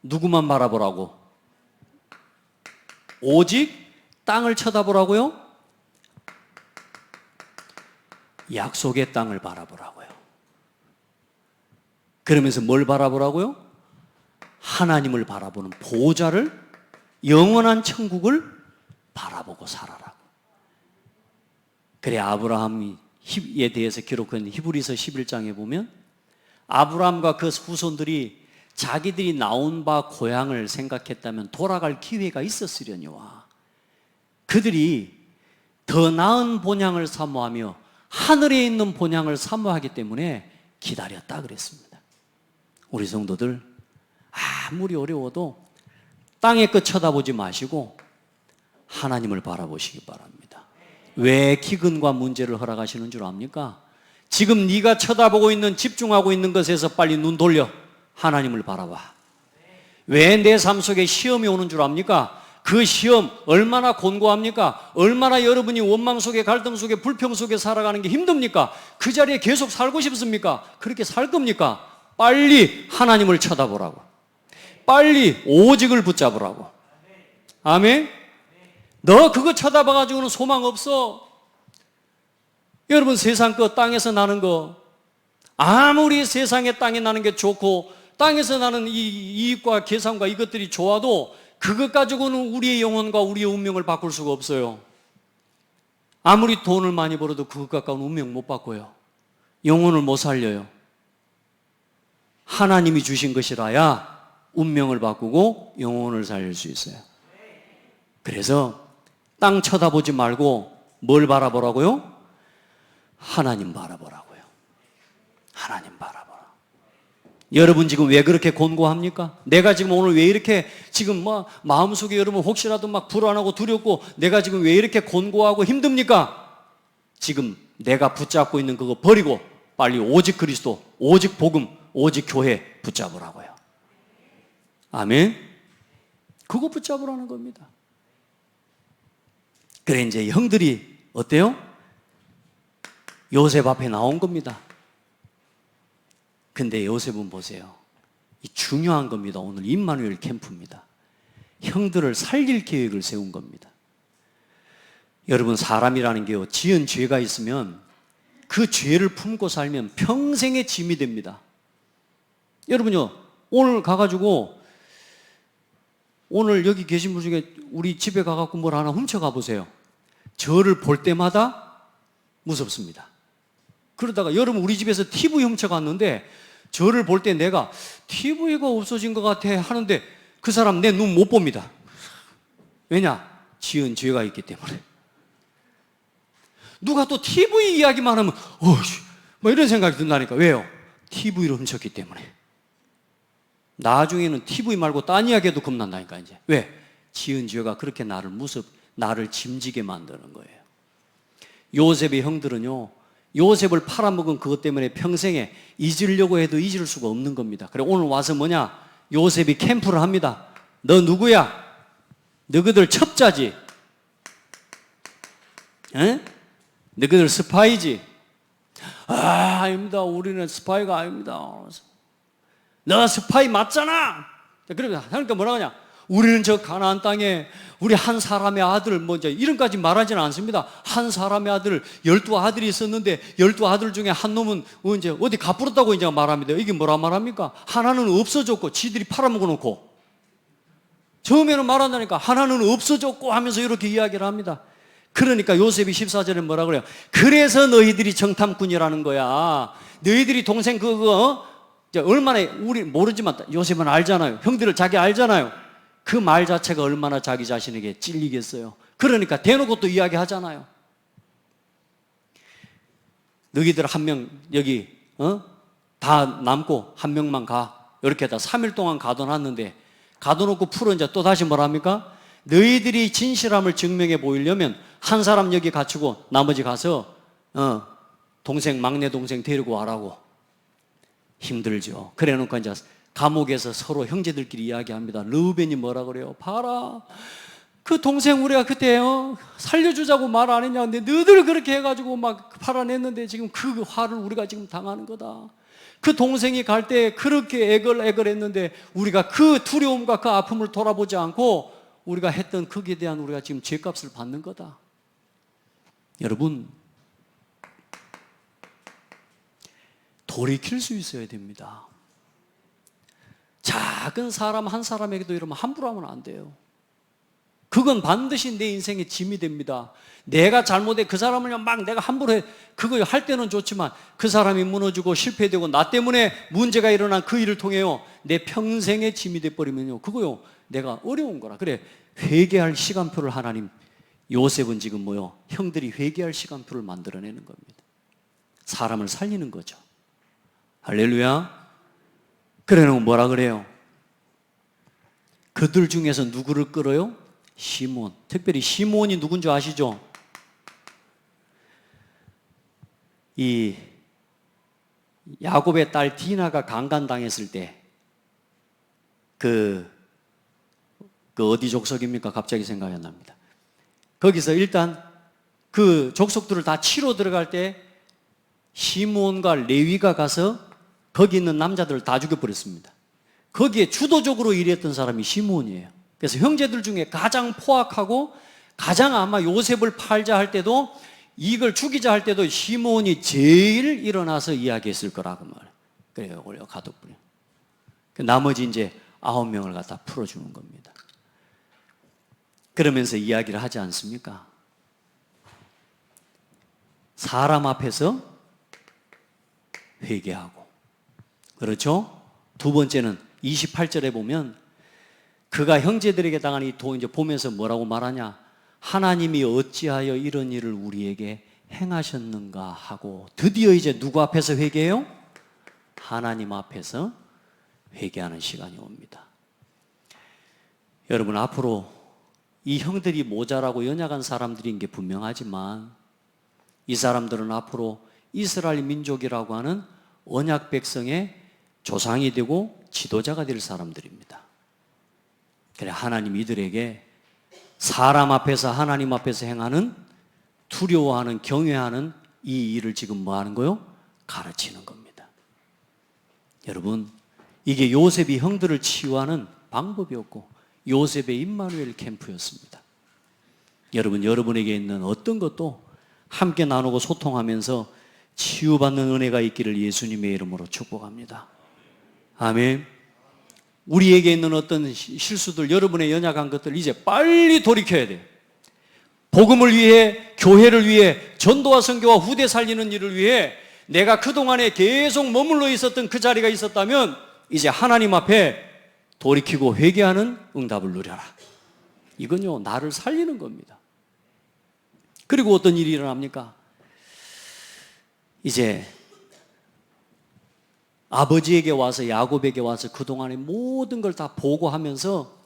누구만 바라보라고? 오직 땅을 쳐다보라고요? 약속의 땅을 바라보라고요. 그러면서 뭘 바라보라고요? 하나님을 바라보는 보호자를, 영원한 천국을 바라보고 살아라고. 그래 아브라함에 대해서 기록한 히브리서 11장에 보면 아브라함과 그 후손들이 자기들이 나온 바 고향을 생각했다면 돌아갈 기회가 있었으려니와 그들이 더 나은 본향을 사모하며 하늘에 있는 본향을 사모하기 때문에 기다렸다 그랬습니다. 우리 성도들 아무리 어려워도 땅의 것 쳐다보지 마시고 하나님을 바라보시기 바랍니다. 왜 기근과 문제를 허락하시는 줄 압니까? 지금 네가 쳐다보고 있는, 집중하고 있는 것에서 빨리 눈 돌려 하나님을 바라봐. 왜 내 삶 속에 시험이 오는 줄 압니까? 그 시험 얼마나 곤고합니까? 얼마나 여러분이 원망 속에, 갈등 속에, 불평 속에 살아가는 게 힘듭니까? 그 자리에 계속 살고 싶습니까? 그렇게 살 겁니까? 빨리 하나님을 쳐다보라고, 빨리 오직을 붙잡으라고. 아멘? 너 그거 쳐다봐가지고는 소망 없어. 여러분, 세상 거, 땅에서 나는 거, 아무리 세상에 땅에 나는 게 좋고 땅에서 나는 이 이익과 계산과 이것들이 좋아도 그것 가지고는 우리의 영혼과 우리의 운명을 바꿀 수가 없어요. 아무리 돈을 많이 벌어도 그것 가까운 운명 못 바꿔요. 영혼을 못 살려요. 하나님이 주신 것이라야 운명을 바꾸고 영혼을 살릴 수 있어요. 그래서 땅 쳐다보지 말고 뭘 바라보라고요? 하나님 바라보라고요. 하나님 바라보라. 여러분 지금 왜 그렇게 곤고합니까? 내가 지금 오늘 왜 이렇게 지금 마음속에 여러분 혹시라도 막 불안하고 두렵고 내가 지금 왜 이렇게 곤고하고 힘듭니까? 지금 내가 붙잡고 있는 그거 버리고 빨리 오직 그리스도, 오직 복음, 오직 교회 붙잡으라고요. 아멘? 그거 붙잡으라는 겁니다. 그래 이제 형들이 어때요? 요셉 앞에 나온 겁니다. 근데 요셉은 보세요. 이 중요한 겁니다. 오늘 임마누엘 캠프입니다. 형들을 살릴 계획을 세운 겁니다. 여러분 사람이라는 게요, 지은 죄가 있으면 그 죄를 품고 살면 평생의 짐이 됩니다. 여러분요, 오늘 가가지고 오늘 여기 계신 분 중에 우리 집에 가갖고 뭘 하나 훔쳐가 보세요. 저를 볼 때마다 무섭습니다. 그러다가 여러분 우리 집에서 TV 훔쳐갔는데 저를 볼 때 내가 TV가 없어진 것 같아 하는데 그 사람 내 눈 못 봅니다. 왜냐? 지은 죄가 있기 때문에. 누가 또 TV 이야기만 하면 뭐 이런 생각이 든다니까. 왜요? TV를 훔쳤기 때문에. 나중에는 TV 말고 딴 이야기도 겁난다니까 이제. 왜? 지은 죄가 그렇게 나를 짐지게 만드는 거예요. 요셉의 형들은요, 요셉을 팔아먹은 그것 때문에 평생에 잊으려고 해도 잊을 수가 없는 겁니다. 그래 오늘 와서 뭐냐? 요셉이 캠프를 합니다. 너 누구야? 너희들 첩자지? 에? 너희들 스파이지? 아닙니다. 우리는 스파이가 아닙니다. 너 스파이 맞잖아. 그러니까 뭐라 하냐? 우리는 저 가나안 땅에 우리 한 사람의 아들 이제 이름까지 말하지는 않습니다. 한 사람의 아들 12아들이 있었는데 12아들 중에 한 놈은 이제 어디 가불었다고 이제 말합니다. 이게 뭐라 말합니까? 하나는 없어졌고 지들이 팔아먹어 놓고, 처음에는 말한다니까 하나는 없어졌고 하면서 이렇게 이야기를 합니다. 그러니까 요셉이 14절에 뭐라 그래요? 그래서 너희들이 정탐꾼이라는 거야. 너희들이 동생 그거 이제 얼마나, 우리 모르지만 요셉은 알잖아요. 형들을 자기 알잖아요. 그 말 자체가 얼마나 자기 자신에게 찔리겠어요. 그러니까 대놓고 또 이야기하잖아요. 너희들 한 명 여기 다 남고 한 명만 가. 이렇게 다 3일 동안 가둬놨는데 가둬놓고 풀어 이제 또 다시 뭐랍니까? 너희들이 진실함을 증명해 보이려면 한 사람 여기 갖추고 나머지 가서 동생, 막내 동생 데리고 와라고. 힘들죠. 그래 놓고 이제 감옥에서 서로 형제들끼리 이야기합니다. 르우벤이 뭐라 그래요? 봐라, 그 동생 우리가 그때 살려주자고 말 안 했냐. 근데 너들 그렇게 해가지고 막 팔아냈는데 지금 그 화를 우리가 지금 당하는 거다. 그 동생이 갈 때 그렇게 애걸애걸했는데 우리가 그 두려움과 그 아픔을 돌아보지 않고 우리가 했던 거기에 대한 우리가 지금 죄값을 받는 거다. 여러분, 돌이킬 수 있어야 됩니다. 작은 사람 한 사람에게도 이러면 함부로 하면 안 돼요. 그건 반드시 내 인생의 짐이 됩니다. 내가 잘못해 그 사람을 막 내가 함부로 해, 그거 할 때는 좋지만 그 사람이 무너지고 실패되고 나 때문에 문제가 일어난 그 일을 통해요 내 평생의 짐이 돼버리면요 그거요 내가 어려운 거라. 그래, 회개할 시간표를 하나님, 요셉은 지금 뭐요? 형들이 회개할 시간표를 만들어내는 겁니다. 사람을 살리는 거죠. 할렐루야. 그래놓고 뭐라 그래요? 그들 중에서 누구를 끌어요? 시몬. 특별히 시몬이 누군지 아시죠? 이 야곱의 딸 디나가 강간당했을 때 그 어디 족속입니까? 갑자기 생각이 안 납니다. 거기서 일단 그 족속들을 다 치러 들어갈 때 시몬과 레위가 가서 거기 있는 남자들을 다 죽여버렸습니다. 거기에 주도적으로 일했던 사람이 시몬이에요. 그래서 형제들 중에 가장 포악하고 가장 아마 요셉을 팔자 할 때도 이걸 죽이자 할 때도 시몬이 제일 일어나서 이야기했을 거라고 말해요. 그래요, 우리가 가둬버려. 나머지 이제 9명을 갖다 풀어주는 겁니다. 그러면서 이야기를 하지 않습니까? 사람 앞에서 회개하고. 그렇죠? 두 번째는 28절에 보면 그가 형제들에게 당한 이 이제 보면서 뭐라고 말하냐? 하나님이 어찌하여 이런 일을 우리에게 행하셨는가 하고 드디어 이제 누구 앞에서 회개해요? 하나님 앞에서 회개하는 시간이 옵니다. 여러분, 앞으로 이 형들이 모자라고 연약한 사람들인 게 분명하지만 이 사람들은 앞으로 이스라엘 민족이라고 하는 언약 백성의 조상이 되고 지도자가 될 사람들입니다. 그래, 하나님 이들에게 사람 앞에서 하나님 앞에서 행하는 두려워하는 경외하는 이 일을 지금 뭐 하는 거요? 가르치는 겁니다. 여러분, 이게 요셉이 형들을 치유하는 방법이었고 요셉의 임마누엘 캠프였습니다. 여러분, 여러분에게 있는 어떤 것도 함께 나누고 소통하면서 치유받는 은혜가 있기를 예수님의 이름으로 축복합니다. 아멘. 우리에게 있는 어떤 실수들, 여러분의 연약한 것들 이제 빨리 돌이켜야 돼요. 복음을 위해, 교회를 위해, 전도와 선교와 후대 살리는 일을 위해 내가 그동안에 계속 머물러 있었던 그 자리가 있었다면 이제 하나님 앞에 돌이키고 회개하는 응답을 누려라. 이건요, 나를 살리는 겁니다. 그리고 어떤 일이 일어납니까? 이제 아버지에게 와서, 야곱에게 와서 그동안의 모든 걸 다 보고하면서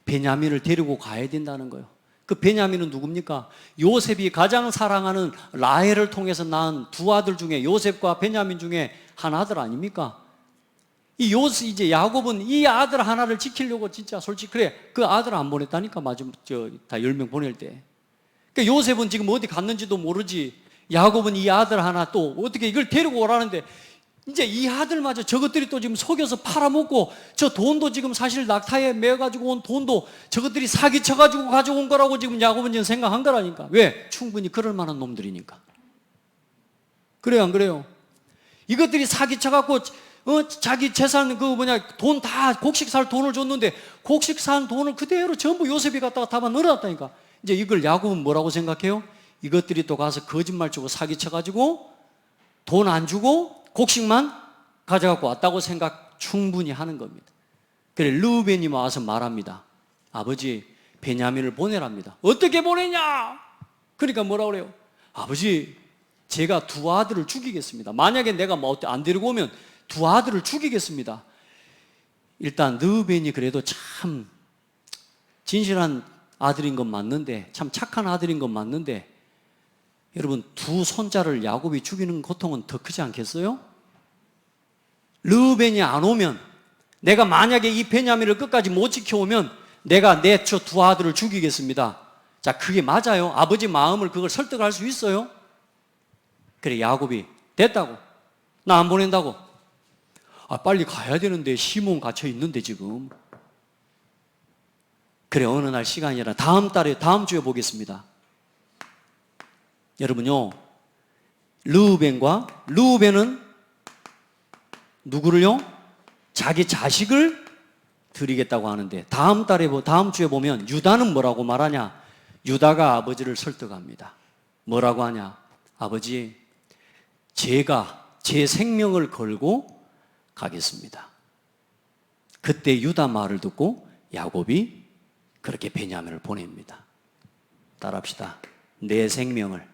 베냐민을 데리고 가야 된다는 거예요. 그 베냐민은 누굽니까? 요셉이 가장 사랑하는 라헬을 통해서 낳은 두 아들 중에 요셉과 베냐민 중에 한 아들 아닙니까? 이제 야곱은 이 아들 하나를 지키려고 진짜 솔직히 그래, 그 아들 안 보냈다니까. 마지막 다 10명 보낼 때. 그러니까 요셉은 지금 어디 갔는지도 모르지. 야곱은 이 아들 하나 또 어떻게 이걸 데리고 오라는데 이제 이 아들마저 저것들이 또 지금 속여서 팔아먹고 저 돈도 지금 사실 낙타에 매가지고 온 돈도 저것들이 사기쳐가지고 가져온 거라고 지금 야곱은 지금 생각한 거라니까. 왜? 충분히 그럴 만한 놈들이니까. 그래요, 안 그래요? 이것들이 사기쳐갖고 자기 재산 돈 다 곡식 살 돈을 줬는데 곡식 산 돈을 그대로 전부 요셉이 갖다가 다 넣어놨다니까. 이제 이걸 야곱은 뭐라고 생각해요? 이것들이 또 가서 거짓말 치고 사기쳐가지고 돈 안 주고 곡식만 가져갖고 왔다고 생각 충분히 하는 겁니다. 그래, 르우벤이 와서 말합니다. 아버지, 베냐민을 보내랍니다. 어떻게 보내냐? 그러니까 뭐라고 그래요? 아버지, 제가 두 아들을 죽이겠습니다. 만약에 내가 안 데리고 오면 두 아들을 죽이겠습니다. 일단 르우벤이 그래도 참 진실한 아들인 건 맞는데, 참 착한 아들인 건 맞는데 여러분, 두 손자를 야곱이 죽이는 고통은 더 크지 않겠어요? 르우벤이 안 오면, 내가 만약에 이 베냐민을 끝까지 못 지켜오면 내가 내 저 두 아들을 죽이겠습니다. 자, 그게 맞아요? 아버지 마음을 그걸 설득할 수 있어요? 그래, 야곱이 됐다고. 나 안 보낸다고. 빨리 가야 되는데 시몬 갇혀 있는데 지금. 그래, 어느 날 시간이라 다음 달에, 다음 주에 보겠습니다. 여러분요, 르우벤은 누구를요? 자기 자식을 드리겠다고 하는데, 다음 주에 보면 유다는 뭐라고 말하냐? 유다가 아버지를 설득합니다. 뭐라고 하냐? 아버지, 제가 제 생명을 걸고 가겠습니다. 그때 유다 말을 듣고 야곱이 그렇게 베냐민을 보냅니다. 따라합시다. 내 생명을.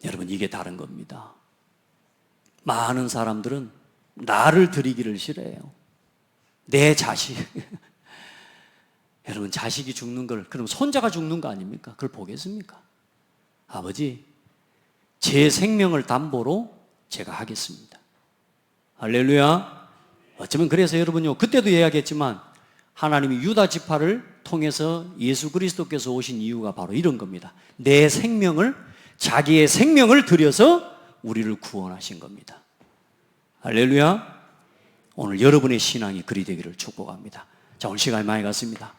여러분, 이게 다른 겁니다. 많은 사람들은 나를 드리기를 싫어해요. 내 자식. 여러분, 자식이 죽는 걸, 그럼 손자가 죽는 거 아닙니까? 그걸 보겠습니까? 아버지, 제 생명을 담보로 제가 하겠습니다. 할렐루야. 어쩌면 그래서 여러분요, 그때도 이야기했지만 하나님이 유다 지파를 통해서 예수 그리스도께서 오신 이유가 바로 이런 겁니다. 내 생명을, 자기의 생명을 들여서 우리를 구원하신 겁니다. 할렐루야. 오늘 여러분의 신앙이 그리 되기를 축복합니다. 자, 오늘 시간이 많이 갔습니다.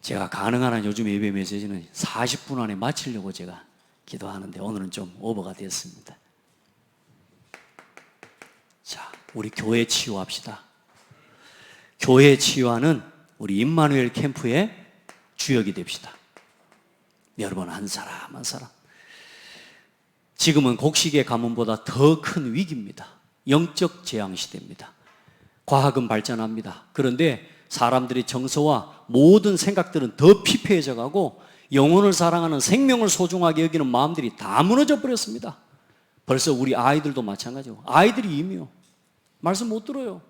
제가 가능한 한 요즘 예배 메시지는 40분 안에 마치려고 제가 기도하는데 오늘은 좀 오버가 됐습니다. 자, 우리 교회 치유합시다. 교회 치유하는 우리 임마누엘 캠프의 주역이 됩시다. 여러분, 한 사람 한 사람. 지금은 곡식의 가뭄보다 더 큰 위기입니다. 영적 재앙 시대입니다. 과학은 발전합니다. 그런데 사람들의 정서와 모든 생각들은 더 피폐해져 가고 영혼을 사랑하는, 생명을 소중하게 여기는 마음들이 다 무너져 버렸습니다. 벌써 우리 아이들도 마찬가지고, 아이들이 이미요, 말씀 못 들어요.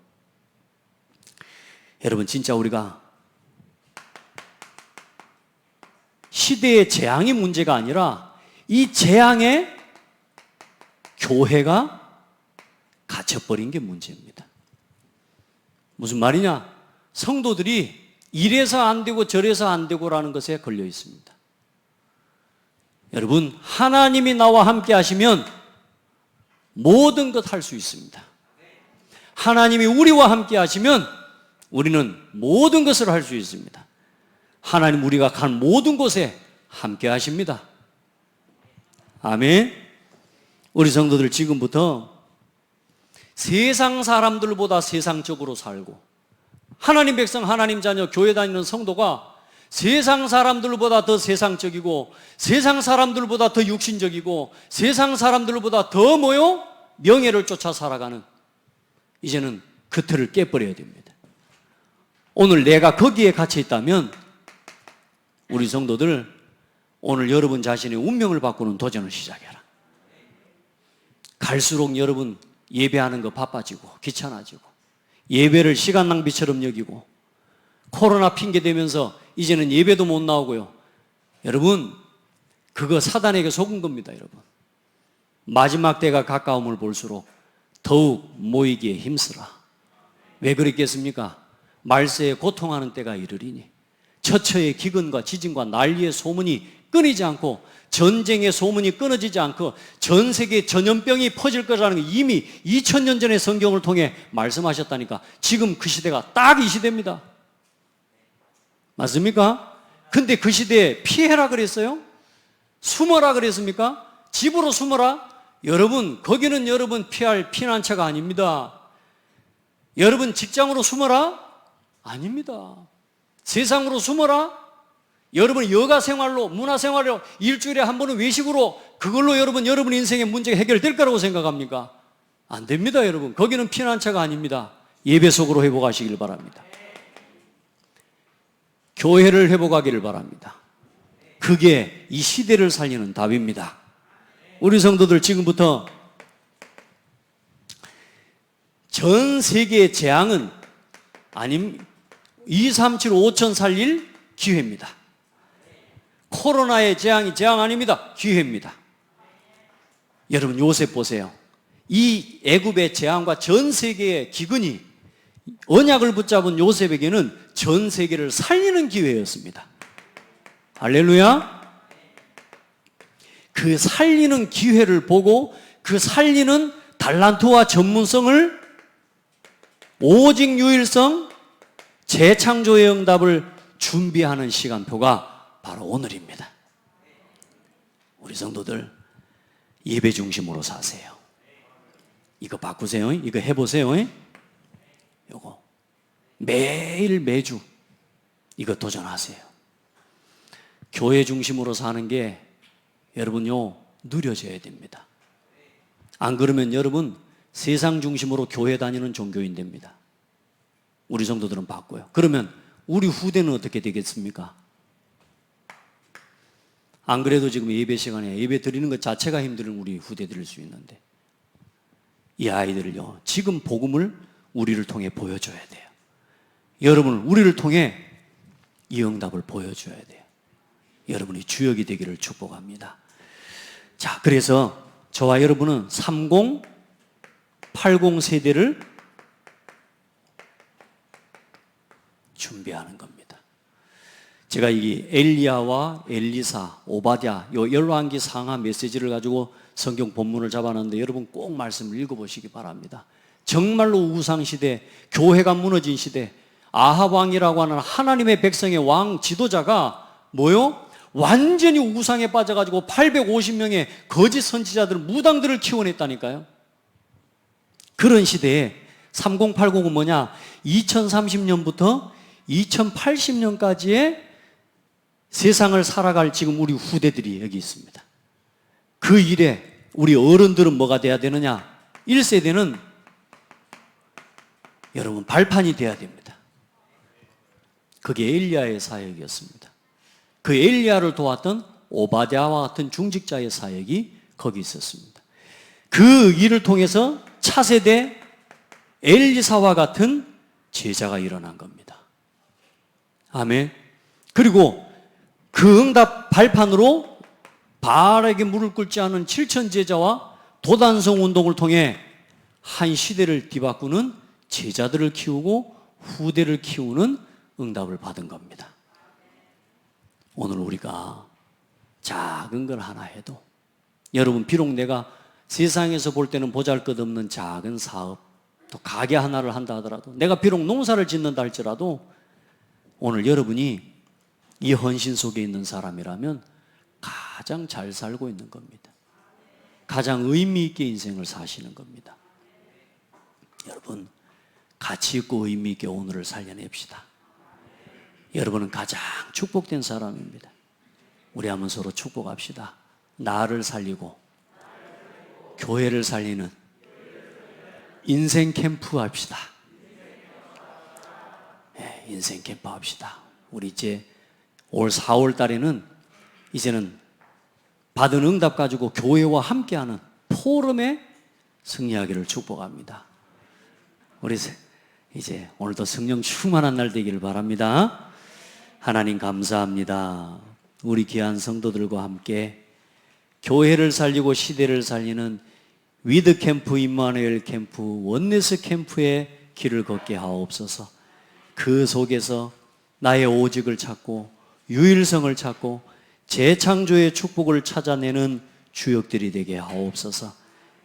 여러분, 진짜 우리가 시대의 재앙이 문제가 아니라 이 재앙에 교회가 갇혀버린 게 문제입니다. 무슨 말이냐? 성도들이 이래서 안 되고 저래서 안 되고라는 것에 걸려 있습니다. 여러분, 하나님이 나와 함께 하시면 모든 것 할 수 있습니다. 하나님이 우리와 함께 하시면 우리는 모든 것을 할 수 있습니다. 하나님, 우리가 간 모든 곳에 함께 하십니다. 아멘. 우리 성도들 지금부터 세상 사람들보다 세상적으로 살고, 하나님 백성, 하나님 자녀, 교회 다니는 성도가 세상 사람들보다 더 세상적이고, 세상 사람들보다 더 육신적이고, 세상 사람들보다 더 명예를 쫓아 살아가는, 이제는 그 틀을 깨버려야 됩니다. 오늘 내가 거기에 갇혀 있다면 우리 성도들, 오늘 여러분 자신의 운명을 바꾸는 도전을 시작해라. 갈수록 여러분 예배하는 거 바빠지고 귀찮아지고, 예배를 시간 낭비처럼 여기고, 코로나 핑계 대면서 이제는 예배도 못 나오고요. 여러분, 그거 사단에게 속은 겁니다. 여러분, 마지막 때가 가까움을 볼수록 더욱 모이기에 힘쓰라. 왜 그랬겠습니까? 말세에 고통하는 때가 이르리니, 처처의 기근과 지진과 난리의 소문이 끊이지 않고, 전쟁의 소문이 끊어지지 않고 전 세계에 전염병이 퍼질 거라는 게 이미 2000년 전에 성경을 통해 말씀하셨다니까. 지금 그 시대가 딱 이 시대입니다. 맞습니까? 근데 그 시대에 피해라 그랬어요? 숨어라 그랬습니까? 집으로 숨어라? 여러분, 거기는 여러분 피할 피난처가 아닙니다. 여러분 직장으로 숨어라? 아닙니다. 세상으로 숨어라? 여러분 여가 생활로, 문화 생활로, 일주일에 한 번은 외식으로, 그걸로 여러분 인생의 문제가 해결될 거라고 생각합니까? 안 됩니다. 여러분, 거기는 피난처가 아닙니다. 예배 속으로 회복하시길 바랍니다. 교회를 회복하기를 바랍니다. 그게 이 시대를 살리는 답입니다. 우리 성도들, 지금부터 전 세계의 재앙은 2, 3, 7, 5천 살릴 기회입니다. 코로나의 재앙이 재앙 아닙니다. 기회입니다. 여러분 요셉 보세요. 이 애굽의 재앙과 전 세계의 기근이 언약을 붙잡은 요셉에게는 전 세계를 살리는 기회였습니다. 할렐루야. 그 살리는 기회를 보고 그 살리는 달란트와 전문성을 오직 유일성 재창조의 응답을 준비하는 시간표가 바로 오늘입니다. 우리 성도들 예배 중심으로 사세요. 이거 바꾸세요. 이거 해보세요. 요거 매일 매주 이거 도전하세요. 교회 중심으로 사는 게 여러분요 느려져야 됩니다. 안 그러면 여러분 세상 중심으로 교회 다니는 종교인 됩니다. 우리 성도들은 바꿔요. 그러면 우리 후대는 어떻게 되겠습니까? 안 그래도 지금 예배 시간에 예배 드리는 것 자체가 힘든 우리 후대 드릴 수 있는데 이 아이들을요 지금 복음을 우리를 통해 보여줘야 돼요. 여러분을 우리를 통해 이 응답을 보여줘야 돼요. 여러분이 주역이 되기를 축복합니다. 자, 그래서 저와 여러분은 30, 80 세대를 준비하는 겁니다. 제가 이 엘리야와 엘리사, 오바댜 요 열왕기 상하 메시지를 가지고 성경 본문을 잡아놨는데 여러분 꼭 말씀을 읽어보시기 바랍니다. 정말로 우상시대, 교회가 무너진 시대, 아합 왕이라고 하는 하나님의 백성의 왕 지도자가 뭐요? 완전히 우상에 빠져가지고 850명의 거짓 선지자들, 무당들을 키워냈다니까요. 그런 시대에 3080은 뭐냐? 2030년부터 2080년까지의 세상을 살아갈 지금 우리 후대들이 여기 있습니다. 그 일에 우리 어른들은 뭐가 돼야 되느냐? 1세대는 여러분 발판이 돼야 됩니다. 그게 엘리야의 사역이었습니다. 그 엘리야를 도왔던 오바댜와 같은 중직자의 사역이 거기 있었습니다. 그 일을 통해서 차세대 엘리사와 같은 제자가 일어난 겁니다. 아멘. 그리고 그 응답 발판으로 바알에게 무릎 꿇지 않은 7천 제자와 도단성 운동을 통해 한 시대를 뒤바꾸는 제자들을 키우고 후대를 키우는 응답을 받은 겁니다. 오늘 우리가 작은 걸 하나 해도 여러분 비록 내가 세상에서 볼 때는 보잘것없는 작은 사업 또 가게 하나를 한다 하더라도 내가 비록 농사를 짓는다 할지라도 오늘 여러분이 이 헌신 속에 있는 사람이라면 가장 잘 살고 있는 겁니다. 가장 의미 있게 인생을 사시는 겁니다. 여러분 가치 있고 의미 있게 오늘을 살려냅시다. 여러분은 가장 축복된 사람입니다. 우리 한번 서로 축복합시다. 나를 살리고 교회를 살리는 인생 캠프 합시다. 네, 인생 캠프 합시다. 우리 이제 올 4월 달에는 이제는 받은 응답 가지고 교회와 함께하는 포럼에 승리하기를 축복합니다. 우리 이제 오늘도 성령 충만한 날 되기를 바랍니다. 하나님 감사합니다. 우리 귀한 성도들과 함께 교회를 살리고 시대를 살리는 위드 캠프, 임마누엘 캠프, 원네스 캠프의 길을 걷게 하옵소서. 그 속에서 나의 오직을 찾고 유일성을 찾고 재창조의 축복을 찾아내는 주역들이 되게 하옵소서.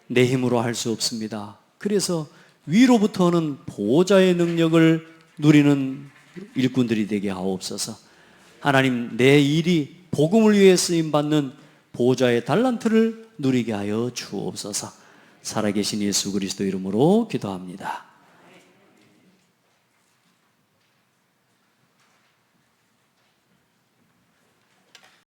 내 힘으로 할 수 없습니다. 그래서 위로부터 오는 보호자의 능력을 누리는 일꾼들이 되게 하옵소서. 하나님, 내 일이 복음을 위해 쓰임받는 보호자의 달란트를 누리게 하여 주옵소서. 살아계신 예수 그리스도 이름으로 기도합니다.